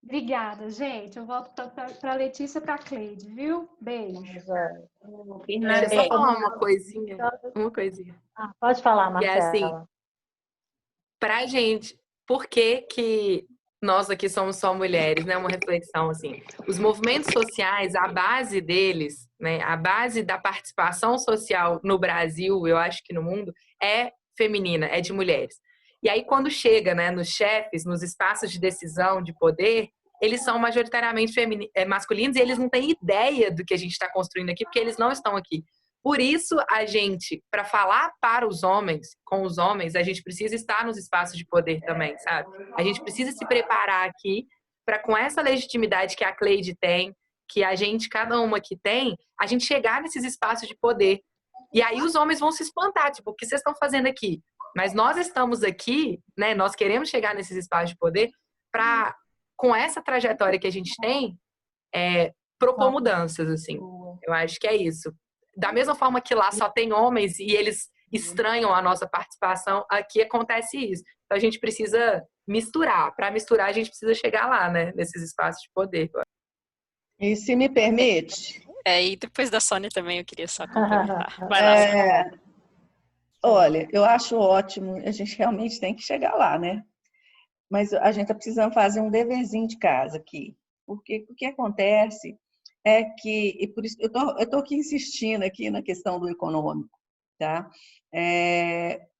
Obrigada, gente. Eu volto para a Letícia e para a Cleide, viu? Beijo. Deixa eu só falar uma coisinha. Pode falar, Que é assim, Marcela. pra gente, por que que nós aqui somos só mulheres, né? Uma reflexão, assim. Os movimentos sociais, a base deles, né? A base da participação social no Brasil, eu acho que no mundo, é feminina, é de mulheres. E aí, quando chega, né, nos chefes, nos espaços de decisão, de poder, eles são majoritariamente masculinos e eles não têm ideia do que a gente está construindo aqui, porque eles não estão aqui. Por isso, a gente, para falar para os homens, com os homens, a gente precisa estar nos espaços de poder também, sabe? A gente precisa se preparar aqui para, com essa legitimidade que a Cleide tem, que a gente, cada uma aqui tem, a gente chegar nesses espaços de poder. E aí os homens vão se espantar, tipo, o que vocês estão fazendo aqui? Mas nós estamos aqui, né? Nós queremos chegar nesses espaços de poder para, com essa trajetória que a gente tem, propor mudanças, assim. Eu acho que é isso. Da mesma forma que lá só tem homens e eles estranham a nossa participação, aqui acontece isso. Então a gente precisa misturar. Para misturar, a gente precisa chegar lá, né? Nesses espaços de poder. E se me permite... E depois da Sônia também eu queria só complementar. Vai lá, Sônia. Olha, eu acho ótimo, a gente realmente tem que chegar lá, né? Mas a gente está precisando fazer um deverzinho de casa aqui. Porque o que acontece é que, e por isso eu tô aqui insistindo aqui na questão do econômico, tá?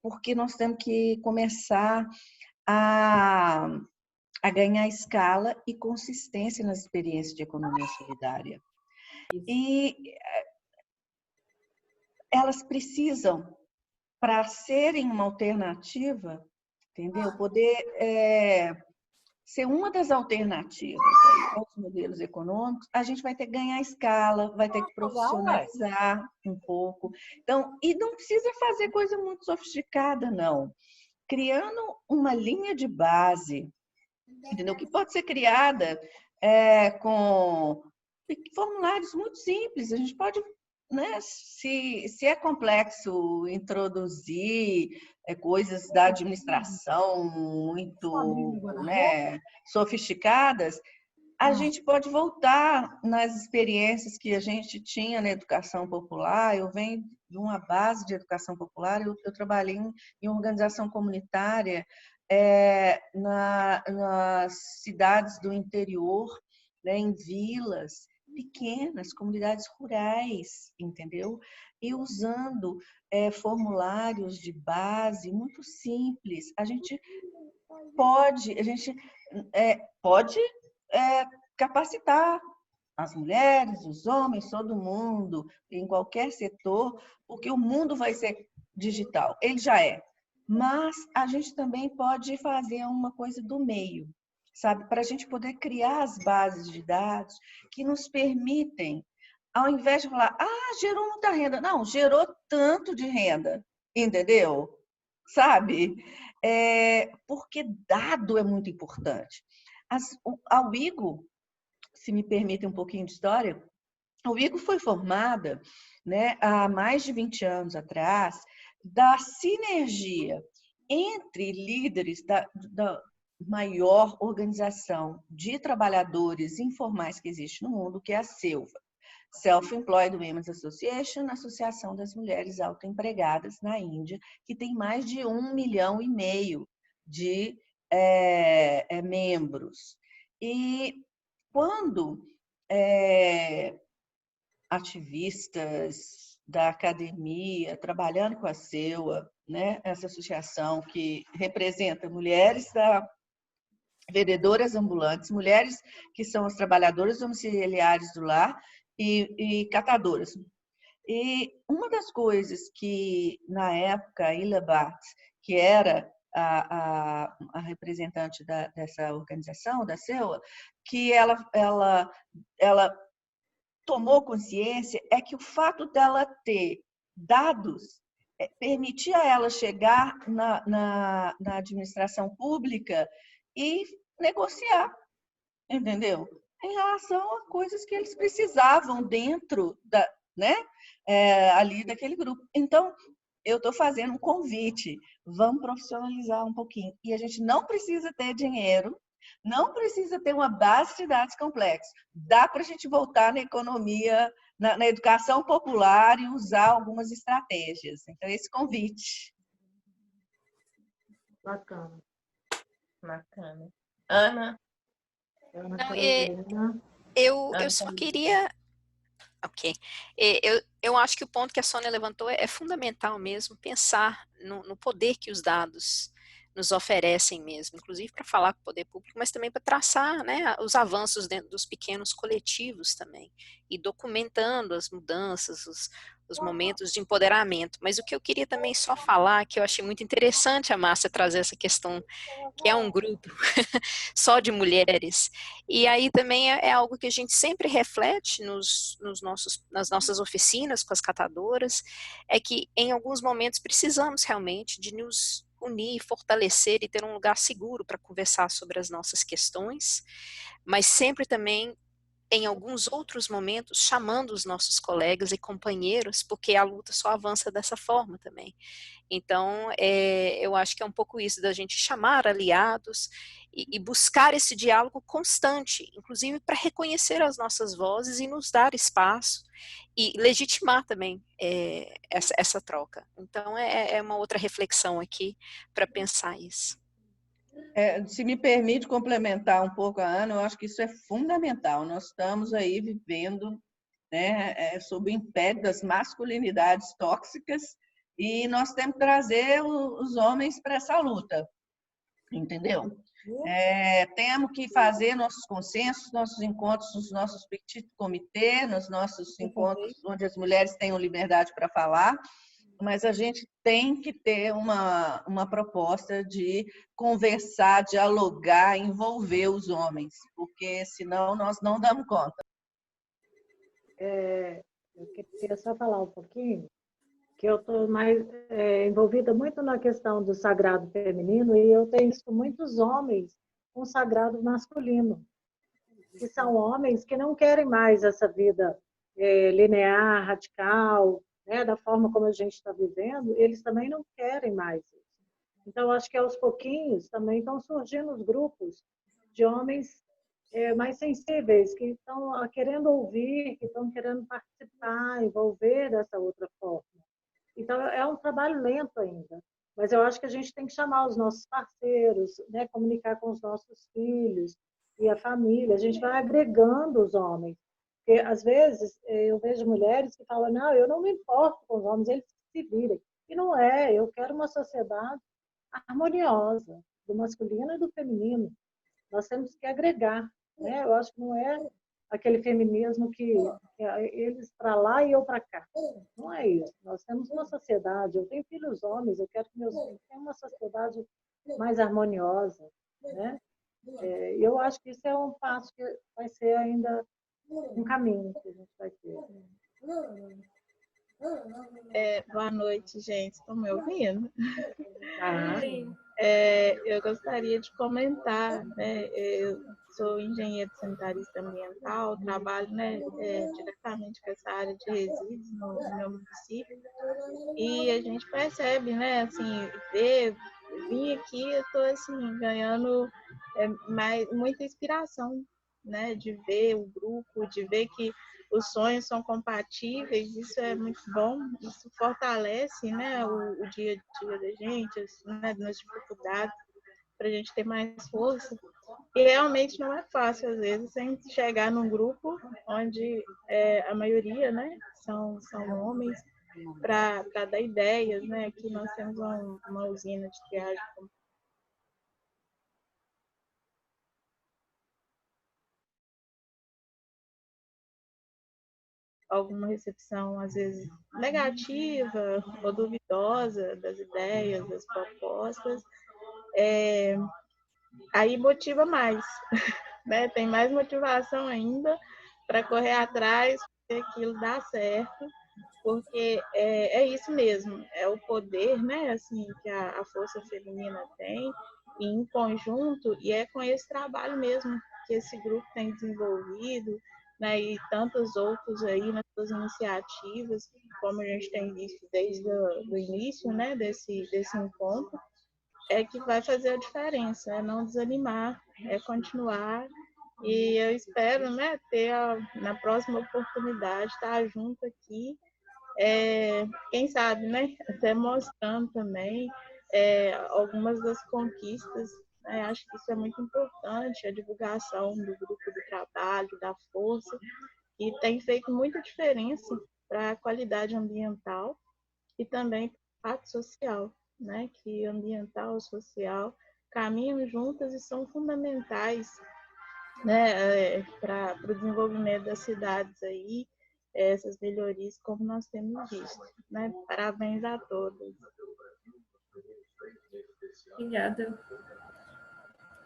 Porque nós temos que começar a ganhar escala e consistência nas experiências de economia solidária. E elas precisam, para serem uma alternativa, entendeu? Poder ser uma das alternativas aos modelos econômicos, a gente vai ter que ganhar escala, vai ter que profissionalizar um pouco. Então, e não precisa fazer coisa muito sofisticada, não. Criando uma linha de base, entendeu? Que pode ser criada com formulários muito simples. A gente pode, né, se é complexo introduzir coisas da administração muito, né, sofisticadas, a gente pode voltar nas experiências que a gente tinha na educação popular. Eu venho de uma base de educação popular, eu trabalhei em organização comunitária nas cidades do interior, né, em vilas pequenas, comunidades rurais, entendeu? E usando formulários de base muito simples. A gente pode capacitar as mulheres, os homens, todo mundo, em qualquer setor, porque o mundo vai ser digital. Ele já é. Mas a gente também pode fazer uma coisa do meio, sabe? Para a gente poder criar as bases de dados que nos permitem, ao invés de falar, gerou muita renda. Não, gerou tanto de renda, entendeu? Sabe? Porque dado é muito importante. A UIGO, se me permite um pouquinho de história, a UIGO foi formada, né, há mais de 20 anos atrás, da sinergia entre líderes da maior organização de trabalhadores informais que existe no mundo, que é a SELVA, Self-Employed Women's Association, Associação das Mulheres Autoempregadas na Índia, que tem mais de 1,5 milhão de membros. E quando ativistas da academia, trabalhando com a SEUA, né, essa associação que representa mulheres vendedoras ambulantes, mulheres que são as trabalhadoras domiciliares do lar e catadoras. E uma das coisas que, na época, a Ila Bhatt, que era a representante dessa organização, da SEUA, que ela tomou consciência é que o fato dela ter dados permitia a ela chegar na administração pública e negociar, entendeu? em relação a coisas que eles precisavam dentro né, ali daquele grupo. Então, eu estou fazendo um convite, vamos profissionalizar um pouquinho. E a gente não precisa ter dinheiro, não precisa ter uma base de dados complexa. Dá para a gente voltar na economia, na educação popular e usar algumas estratégias. Então, esse convite. Bacana. Bacana. Ana? Ana Não, Carolina. eu Ana só Carolina. queria. Ok. Eu acho que o ponto que a Sônia levantou é fundamental mesmo, pensar no poder que os dados nos oferecem mesmo, inclusive para falar com o poder público, mas também para traçar, né, os avanços dentro dos pequenos coletivos também, e documentando as mudanças, os momentos de empoderamento. Mas o que eu queria também só falar, que eu achei muito interessante a Márcia trazer essa questão, que é um grupo só de mulheres, e aí também é algo que a gente sempre reflete nas nossas oficinas com as catadoras, é que em alguns momentos precisamos realmente de nos unir, fortalecer e ter um lugar seguro para conversar sobre as nossas questões, mas sempre também em alguns outros momentos chamando os nossos colegas e companheiros, porque a luta só avança dessa forma também. Então, eu acho que é um pouco isso, da gente chamar aliados e buscar esse diálogo constante, inclusive para reconhecer as nossas vozes e nos dar espaço e legitimar também essa troca. Então, é uma outra reflexão aqui para pensar isso. Se me permite complementar um pouco a Ana, eu acho que isso é fundamental. Nós estamos aí vivendo, né, sob o império das masculinidades tóxicas e nós temos que trazer os homens para essa luta, entendeu? Temos que fazer nossos consensos, nossos encontros nos nossos petit comitê, nos nossos encontros onde as mulheres tenham liberdade para falar, mas a gente tem que ter uma proposta de conversar, dialogar, envolver os homens, porque senão nós não damos conta. Eu queria só falar um pouquinho, que eu estou mais envolvida muito na questão do sagrado feminino e eu tenho visto muitos homens com sagrado masculino, que são homens que não querem mais essa vida linear, radical, né, da forma como a gente está vivendo, eles também não querem mais isso. Então, acho que aos pouquinhos também estão surgindo os grupos de homens mais sensíveis, que estão querendo ouvir, que estão querendo participar, envolver dessa outra forma. Então, é um trabalho lento ainda, mas eu acho que a gente tem que chamar os nossos parceiros, né, comunicar com os nossos filhos e a família. A gente vai agregando os homens. Porque, às vezes, eu vejo mulheres que falam, não, eu não me importo com os homens, eles se virem. E não é, eu quero uma sociedade harmoniosa, do masculino e do feminino. Nós temos que agregar, né? Eu acho que não é aquele feminismo que eles para lá e eu para cá. Não é isso. Nós temos uma sociedade, eu tenho filhos homens, eu quero que meus filhos tenham uma sociedade mais harmoniosa, né? Eu acho que isso é um passo que vai ser ainda um caminho que a gente vai ter. Boa noite, gente. Estão me ouvindo? Sim. Eu gostaria de comentar, né? Eu sou engenheiro sanitarista ambiental, trabalho, né, diretamente com essa área de resíduos no meu município, e a gente percebe, né, assim, vim aqui, eu estou assim, ganhando muita inspiração, né, de ver o grupo, de ver que os sonhos são compatíveis, isso é muito bom, isso fortalece, né, o dia a dia da gente, né, nas dificuldades, para a gente ter mais força. E realmente não é fácil, às vezes, sem chegar num grupo onde a maioria, né, são homens, para dar ideias, né, aqui nós temos uma usina de triagem alguma recepção, às vezes, negativa ou duvidosa das ideias, das propostas, aí motiva mais, né? Tem mais motivação ainda para correr atrás, porque aquilo dá certo, porque é isso mesmo, é o poder, né? Assim, que a força feminina tem, e em conjunto, e é com esse trabalho mesmo que esse grupo tem desenvolvido, né, e tantos outros aí nas suas iniciativas, como a gente tem visto desde o início, né, desse encontro, é que vai fazer a diferença, é não desanimar, é continuar. E eu espero, né, ter na próxima oportunidade estar junto aqui, quem sabe, né, até mostrando também algumas das conquistas. Né, acho que isso é muito importante, a divulgação do grupo de trabalho, da força, e tem feito muita diferença para a qualidade ambiental e também para o impacto social, né, que ambiental e social caminham juntas e são fundamentais, né, para o desenvolvimento das cidades aí, essas melhorias como nós temos visto. Né? Parabéns a todos. Obrigada.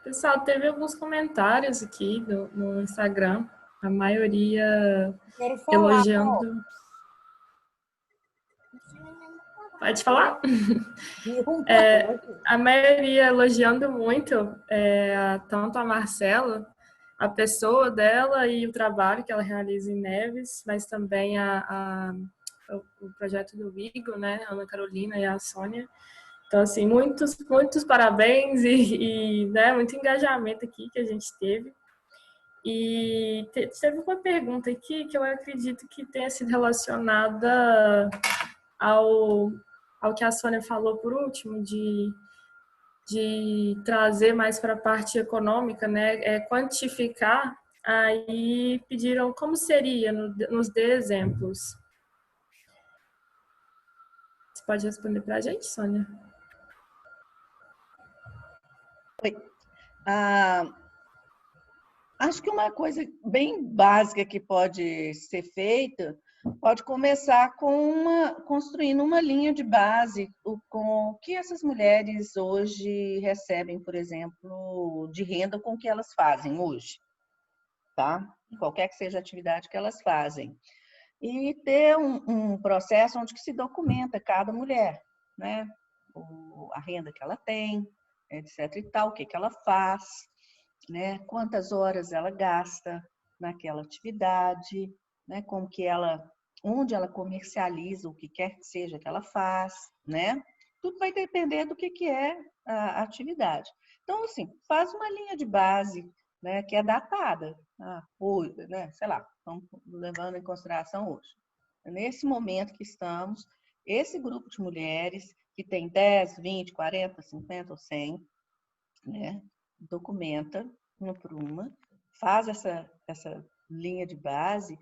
Pessoal, teve alguns comentários aqui no Instagram, a maioria elogiando. Pode falar? A maioria elogiando muito, tanto a Marcela, a pessoa dela e o trabalho que ela realiza em Neves, mas também o projeto do Vigo, né, a Ana Carolina e a Sônia. Então, assim, muitos parabéns e né, muito engajamento aqui que a gente teve. E teve uma pergunta aqui que eu acredito que tenha sido relacionada ao que a Sônia falou por último, de trazer mais para a parte econômica, né, quantificar. Aí pediram como seria, nos dê exemplos. Você pode responder para a gente, Sônia? Oi. Acho que uma coisa bem básica que pode ser feita, pode começar construindo uma linha de base com o que essas mulheres hoje recebem, por exemplo, de renda com o que elas fazem hoje, tá? Qualquer que seja a atividade que elas fazem. E ter um processo onde que se documenta cada mulher, né? A renda que ela tem, etc. e tal, o que ela faz, né? Quantas horas ela gasta naquela atividade, né? Como que onde ela comercializa o que quer que seja que ela faz, né? Tudo vai depender do que é a atividade. Então, assim, faz uma linha de base, né, que é datada, hoje, né? Sei lá, estamos levando em consideração hoje. Nesse momento que estamos, esse grupo de mulheres que tem 10, 20, 40, 50 ou 100, né, documenta uma por uma, faz essa linha de base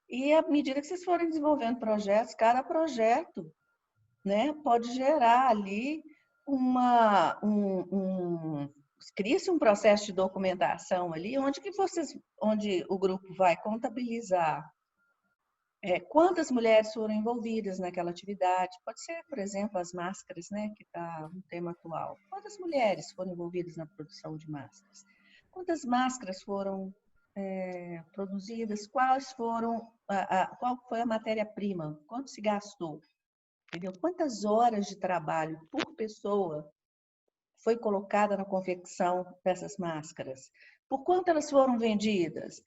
e à medida que vocês forem desenvolvendo projetos, cada projeto, né, pode gerar ali cria-se um processo de documentação ali onde o grupo vai contabilizar quantas mulheres foram envolvidas naquela atividade. Pode ser, por exemplo, as máscaras, né, que está um tema atual. Quantas mulheres foram envolvidas na produção de máscaras? Quantas máscaras foram produzidas? Qual foi a matéria-prima? Quanto se gastou? Entendeu? Quantas horas de trabalho por pessoa foi colocada na confecção dessas máscaras? Por quanto elas foram vendidas?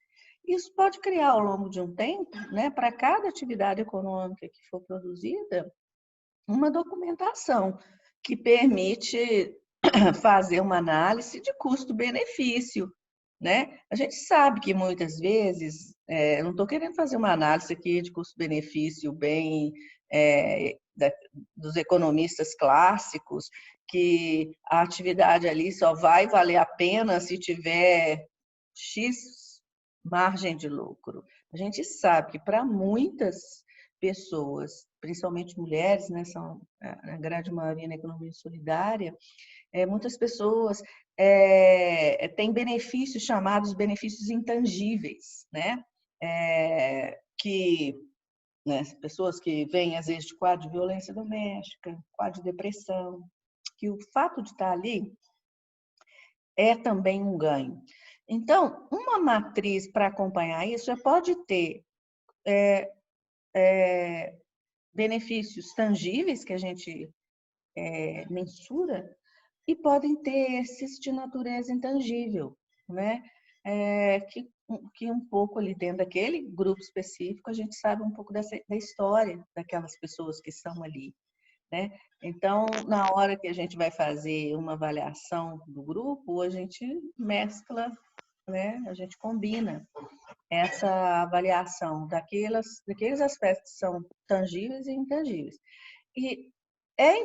Isso pode criar, ao longo de um tempo, né, para cada atividade econômica que for produzida, uma documentação que permite fazer uma análise de custo-benefício, né? A gente sabe que muitas vezes, eu não estou querendo fazer uma análise aqui de custo-benefício bem dos economistas clássicos, que a atividade ali só vai valer a pena se tiver X margem de lucro. A gente sabe que para muitas pessoas, principalmente mulheres, né, são a grande maioria na economia solidária, muitas pessoas têm benefícios chamados benefícios intangíveis, né? Pessoas que vêm, às vezes, de quadro de violência doméstica, quadro de depressão, que o fato de estar ali é também um ganho. Então, uma matriz para acompanhar isso já pode ter benefícios tangíveis que a gente mensura e podem ter esses de natureza intangível, né? que um pouco ali dentro daquele grupo específico a gente sabe um pouco da história daquelas pessoas que estão ali, né? Então, na hora que a gente vai fazer uma avaliação do grupo, a gente mescla, né? A gente combina essa avaliação daqueles aspectos que são tangíveis e intangíveis. E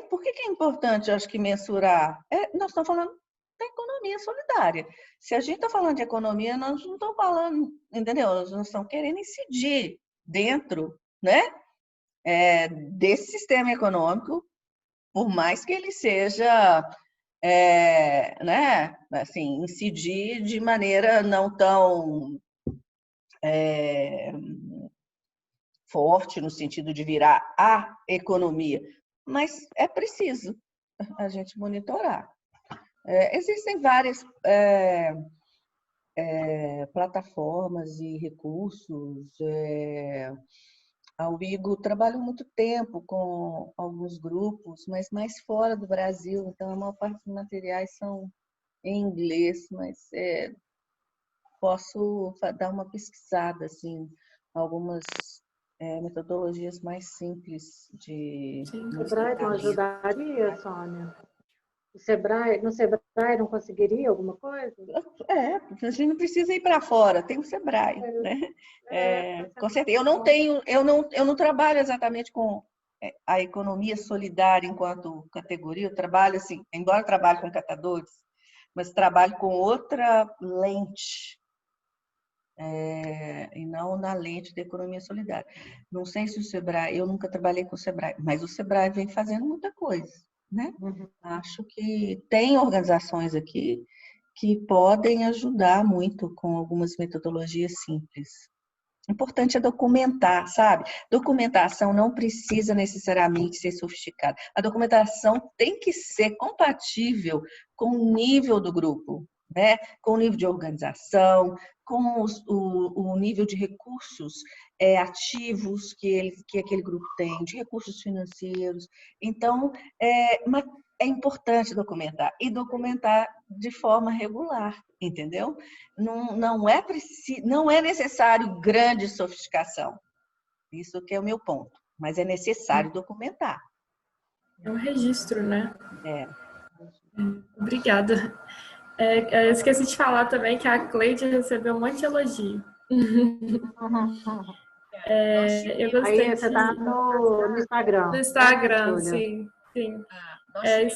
por que é importante, eu acho que, mensurar? Nós estamos falando da economia solidária. Se a gente está falando de economia, nós não estamos falando, entendeu? Nós não estamos querendo incidir dentro, né, desse sistema econômico, por mais que ele seja, né, assim, incidir de maneira não tão forte, no sentido de virar a economia, mas é preciso a gente monitorar. Existem várias plataformas e recursos. A UIGO trabalhou muito tempo com alguns grupos, mas mais fora do Brasil, então a maior parte dos materiais são em inglês, mas posso dar uma pesquisada, assim, algumas metodologias mais simples de... O Sebrae não ajudaria, Sônia? No Sebrae não conseguiria alguma coisa? A gente não precisa ir para fora, tem o Sebrae, né? Com certeza. Eu não trabalho exatamente com a economia solidária enquanto categoria, eu trabalho assim, embora eu trabalhe com catadores, mas trabalho com outra lente, e não na lente da economia solidária. Não sei se o Sebrae, eu nunca trabalhei com o Sebrae, mas o Sebrae vem fazendo muita coisa, né? Acho que tem organizações aqui que podem ajudar muito com algumas metodologias simples. O importante é documentar, sabe? Documentação não precisa necessariamente ser sofisticada. A documentação tem que ser compatível com o nível do grupo, né? Com o nível de organização, com o nível de recursos ativos que aquele grupo tem, de recursos financeiros. Então, é importante documentar, e documentar de forma regular, entendeu? Não é necessário grande sofisticação. Isso que é o meu ponto. Mas é necessário documentar. É um registro, né? Obrigada. Eu esqueci de falar também que a Cleide recebeu um monte de elogio. Eu gostei. Aí você está no Instagram. No Instagram, sim.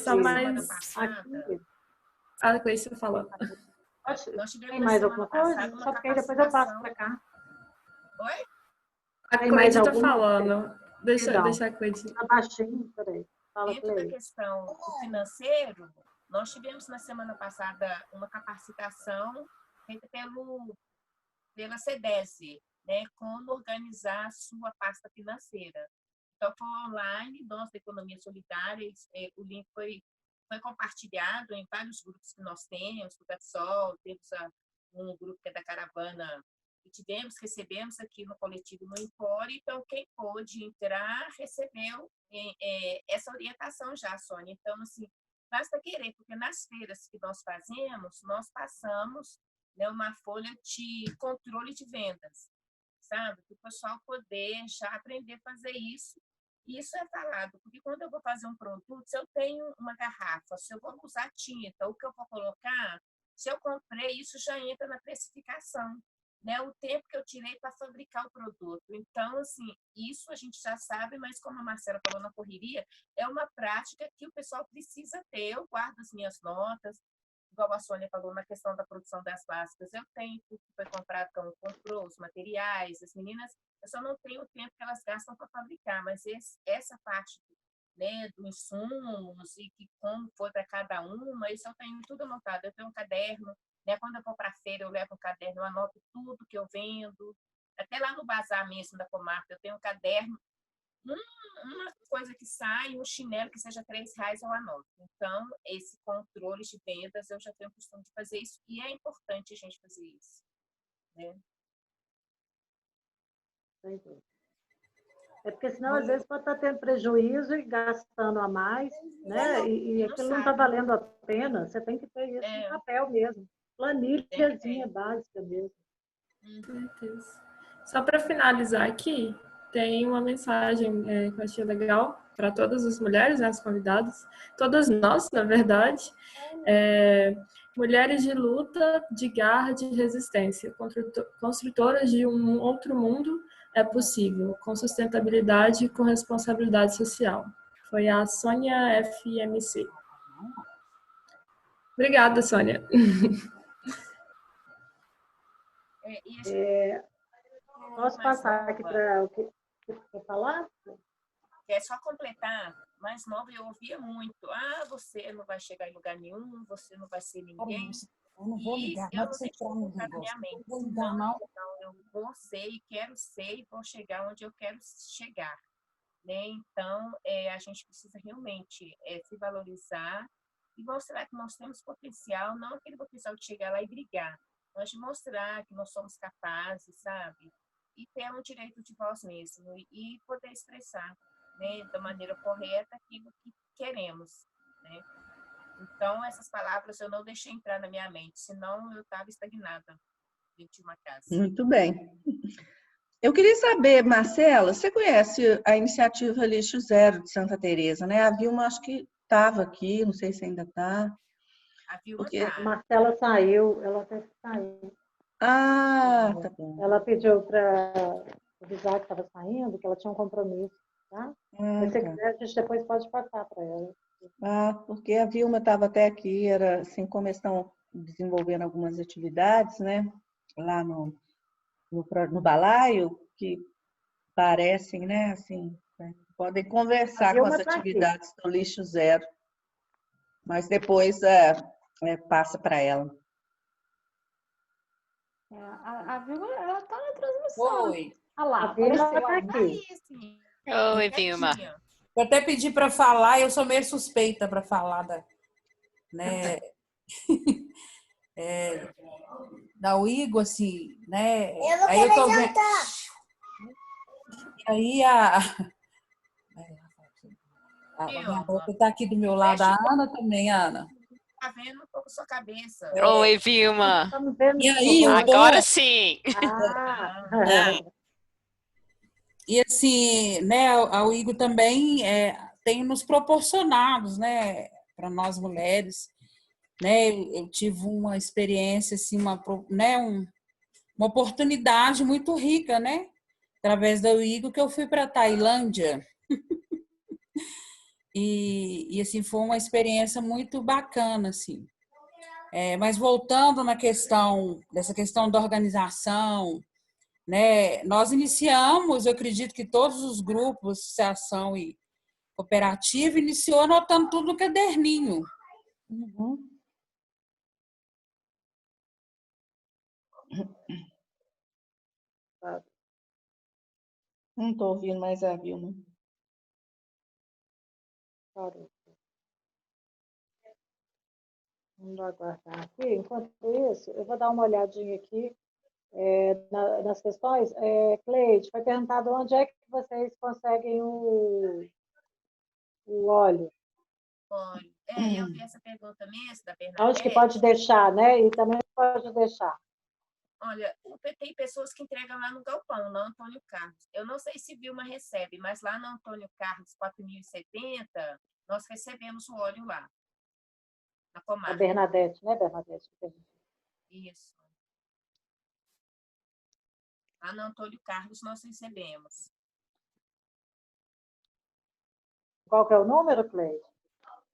Só mais... A Cleide está falando. Tem mais alguma coisa? Só porque aí depois eu passo para cá. Oi? A Cleide está falando. Deixa a Cleide. Está baixinho, peraí. Dentro da questão do financeiro, nós tivemos na semana passada uma capacitação feita pela CEDES, né, como organizar a sua pasta financeira. Então, foi online, nós da Economia Solidária, o link foi compartilhado em vários grupos que nós temos, do PETSOL, temos um grupo que é da Caravana, e recebemos aqui no coletivo no Empório, então quem pôde entrar recebeu essa orientação já, Sônia. Então, assim, basta querer, porque nas feiras que nós fazemos, nós passamos, né, uma folha de controle de vendas, sabe? Para o pessoal poder já aprender a fazer isso. E isso é falado, porque quando eu vou fazer um produto, se eu tenho uma garrafa, se eu vou usar tinta, o que eu vou colocar, se eu comprei, isso já entra na precificação, né? O tempo que eu tirei para fabricar o produto. Então, assim, isso a gente já sabe, mas como a Marcela falou na correria, é uma prática que o pessoal precisa ter. Eu guardo as minhas notas, igual a Sônia falou na questão da produção das básicas, eu tenho tudo que foi comprado, então comprou os materiais, as meninas, eu só não tenho o tempo que elas gastam para fabricar, mas essa parte, né, dos insumos e que como foi para cada uma, isso eu tenho tudo anotado. Eu tenho um caderno, né, quando eu vou para a feira, eu levo um caderno, eu anoto tudo que eu vendo, até lá no bazar mesmo da comarca, eu tenho um caderno, uma coisa que sai, um chinelo que seja R$3, eu anoto. Então, esse controle de vendas, eu já tenho o costume de fazer isso, e é importante a gente fazer isso, né? É porque senão, às vezes, pode estar tendo prejuízo e gastando a mais, né? E aquilo não está valendo a pena. Você tem que ter isso no papel mesmo. planilhazinha básica mesmo. Com certeza. Só para finalizar aqui, tem uma mensagem que eu achei legal para todas as mulheres, né, as convidadas, todas nós, na verdade. Mulheres de luta, de garra, de resistência, construtoras de um outro mundo é possível, com sustentabilidade e com responsabilidade social. Foi a Sônia FMC. Obrigada, Sônia. Posso passar aqui para o que você falar? É só completar. Mais nova eu ouvia muito. Ah, você não vai chegar em lugar nenhum, você não vai ser ninguém. Eu não vou ligar, eu não sei entrar no na minha negócio. mente. Eu vou ligar, não. Eu vou ser e quero ser e vou chegar onde eu quero chegar. Né? Então, a gente precisa realmente se valorizar e mostrar que nós temos potencial, não aquele potencial de chegar lá e brigar, mas de mostrar que nós somos capazes, sabe? E ter um direito de voz mesmo e poder expressar, né, da maneira correta aquilo que queremos, né? Então, essas palavras eu não deixei entrar na minha mente, senão eu estava estagnada dentro de uma casa. Muito bem. Eu queria saber, Marcela, você conhece a iniciativa Lixo Zero de Santa Teresa, né? A Vilma acho que estava aqui, não sei se ainda está. A Vilma A Marcela saiu, ela até saiu. Ah, tá bom. Ela pediu para avisar que estava saindo, que ela tinha um compromisso, tá? Mas se você quiser, a gente depois pode passar para ela. Ah, porque a Vilma estava até aqui, era assim, como estão desenvolvendo algumas atividades, né? Lá no balaio, que parecem, né? Assim, podem conversar com as atividades do Lixo Zero. Mas depois passa para ela. A Vilma, ela está na transmissão. Oi. Olha lá, a Vilma está aqui. Oi, Vilma. Eu até pedi para falar, eu sou meio suspeita para falar né, da UIGO, assim, né? Eu vou querer jantar. E aí a minha roupa está aqui do meu lado, a Ana também, Ana. Tá vendo um pouco sua cabeça. Oi, Vilma. E aí, agora sim. E assim, né, a UIGO também tem nos proporcionado, né, para nós mulheres, né, eu tive uma experiência, assim, uma oportunidade muito rica, né, através da UIGO, que eu fui para a Tailândia. E assim, foi uma experiência muito bacana, assim. Mas voltando dessa questão da organização, né, nós iniciamos, eu acredito que todos os grupos, associação e cooperativa, iniciou anotando tudo no caderninho. Uhum. Não estou ouvindo mais a Vilma. Vamos aguardar aqui. Enquanto isso, eu vou dar uma olhadinha aqui nas questões. Cleide, foi perguntado onde é que vocês conseguem o óleo. Óleo. Eu vi essa pergunta mesmo da Bernadette. Onde que pode deixar, né? E também pode deixar. Olha, tem pessoas que entregam lá no galpão, no Antônio Carlos. Eu não sei se Vilma recebe, mas lá no Antônio Carlos 4070, nós recebemos o óleo lá, na comarca. A Bernadette, né, Bernadette? Isso. Lá no Antônio Carlos nós recebemos. Qual que é o número, Cleide?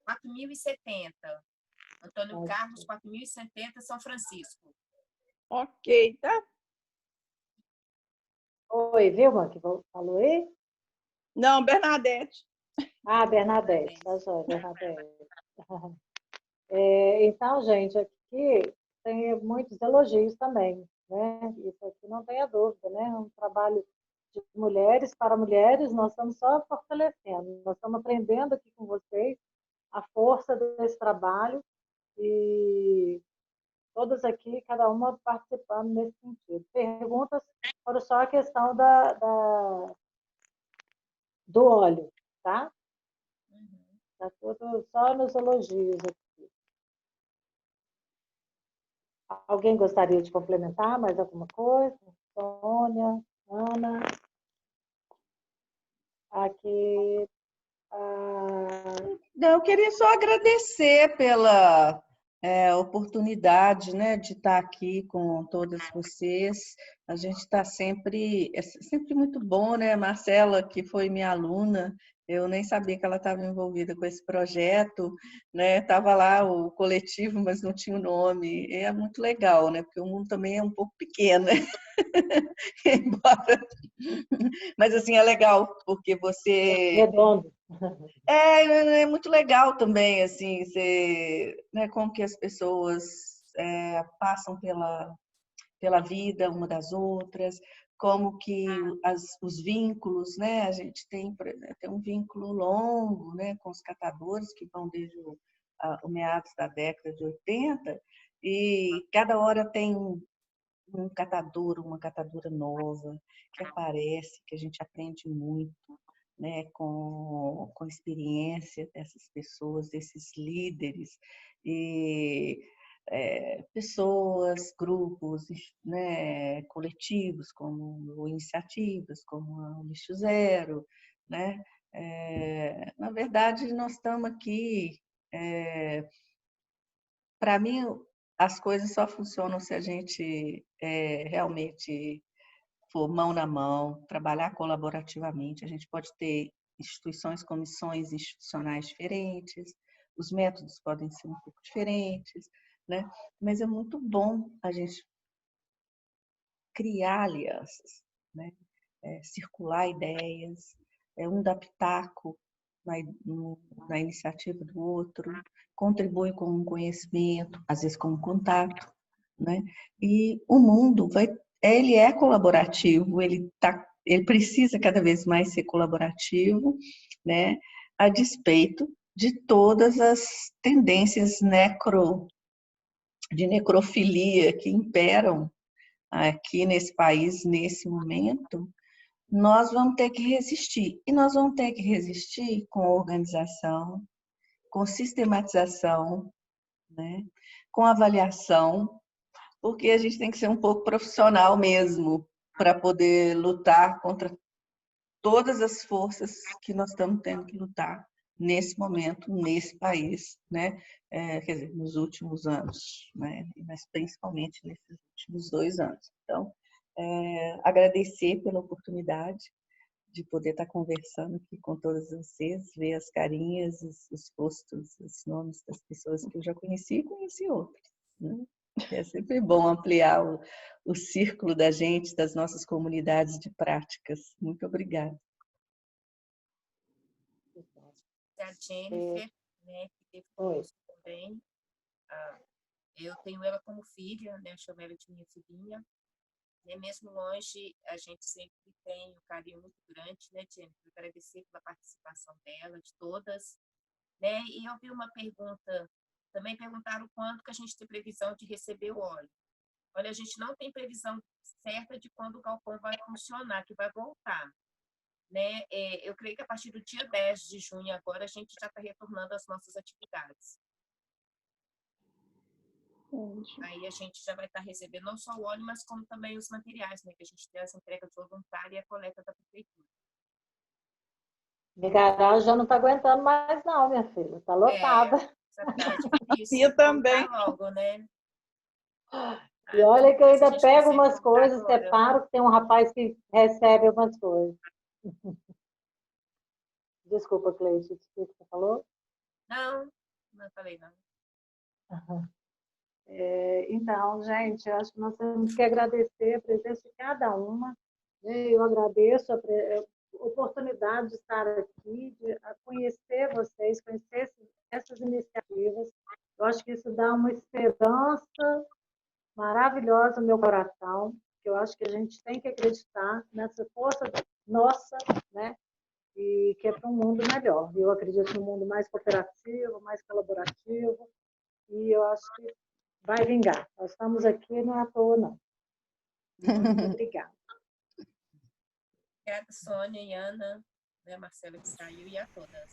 4070. Antônio Carlos, 4070, São Francisco. Ok, tá? Oi, Vilma, que falou aí? Não, Bernadette. Ah, Bernadette, tá joia, Bernadette. Então, gente, aqui tem muitos elogios também, né? Isso aqui não tenha dúvida, né? É um trabalho de mulheres para mulheres, nós estamos só fortalecendo, nós estamos aprendendo aqui com vocês a força desse trabalho e todas aqui, cada uma participando nesse sentido. Perguntas foram só a questão do óleo, tá? Está tudo só nos elogios aqui. Alguém gostaria de complementar mais alguma coisa? Sônia, Ana? Aqui. Não, eu queria só agradecer pela oportunidade, né, de estar aqui com todas vocês. A gente está sempre, é sempre muito bom, né? Marcela, que foi minha aluna, eu nem sabia que ela estava envolvida com esse projeto, né? Estava lá o coletivo, mas não tinha o nome. E é muito legal, né? Porque o mundo também é um pouco pequeno, né? Embora... Mas assim, é legal, porque você... Redondo. É muito legal também, assim, né, como que as pessoas passam pela vida uma das outras, como que os vínculos, né? A gente tem, por exemplo, tem um vínculo longo, né, com os catadores que vão desde o meados da década de 80, e cada hora tem um catador, uma catadora nova que aparece, que a gente aprende muito, né, com a experiência dessas pessoas, desses líderes, e pessoas, grupos, né, coletivos, como iniciativas, como a Lixo Zero, né? Na verdade, nós estamos aqui, para mim, as coisas só funcionam se a gente realmente for mão na mão, trabalhar colaborativamente. A gente pode ter instituições, comissões institucionais diferentes, os métodos podem ser um pouco diferentes, né? Mas é muito bom a gente criar alianças, né? Circular ideias, um dar pitaco na iniciativa do outro, contribui com um conhecimento, às vezes com um contato, né? E o mundo ele é colaborativo, ele precisa cada vez mais ser colaborativo, né? A despeito de todas as tendências de necrofilia que imperam aqui nesse país, nesse momento. Nós vamos ter que resistir. E nós vamos ter que resistir com organização, com sistematização, né? Com avaliação, porque a gente tem que ser um pouco profissional mesmo para poder lutar contra todas as forças que nós estamos tendo que lutar nesse momento, nesse país, né? Quer dizer, nos últimos anos, né? Mas principalmente nesses últimos 2 anos. Então, agradecer pela oportunidade de poder estar conversando aqui com todas vocês, ver as carinhas, os rostos, os nomes das pessoas que eu já conheci e conheci outras, né? É sempre bom ampliar o círculo da gente, das nossas comunidades de práticas. Muito obrigada. A Jennifer, né, que teve conosco também. Eu tenho ela como filha, né, eu chamo ela de minha filhinha. Né, mesmo longe, a gente sempre tem um carinho muito grande, né, Jennifer? Agradecer pela participação dela, de todas. Né? E eu vi uma pergunta, também perguntaram quando que a gente tem previsão de receber o óleo. Olha, a gente não tem previsão certa de quando o galpão vai funcionar, que vai voltar. Né? Eu creio que a partir do dia 10 de junho agora a gente já está retornando às nossas atividades. Aí a gente já vai estar recebendo não só o óleo, mas como também os materiais, né? Que a gente tem as entregas voluntárias e a coleta da prefeitura. Minha garagem já não está aguentando mais não, minha filha. Está lotada. Eu também. Logo, né? E olha que eu ainda pego umas coisas, separo, que tem um rapaz que recebe umas coisas. Desculpa, Cleide, o que você falou? Não falei não. Então, gente, eu acho que nós temos que agradecer a presença de cada uma. Né? Eu agradeço a oportunidade de estar aqui, de conhecer vocês, conhecer essas iniciativas. Eu acho que isso dá uma esperança maravilhosa no meu coração, que eu acho que a gente tem que acreditar nessa força nossa, né? E que é para um mundo melhor. Eu acredito num mundo mais cooperativo, mais colaborativo, e eu acho que vai vingar. Nós estamos aqui, não é à toa, não. Muito obrigada. Obrigada, Sônia e Ana, né, Marcela que saiu, e a todas.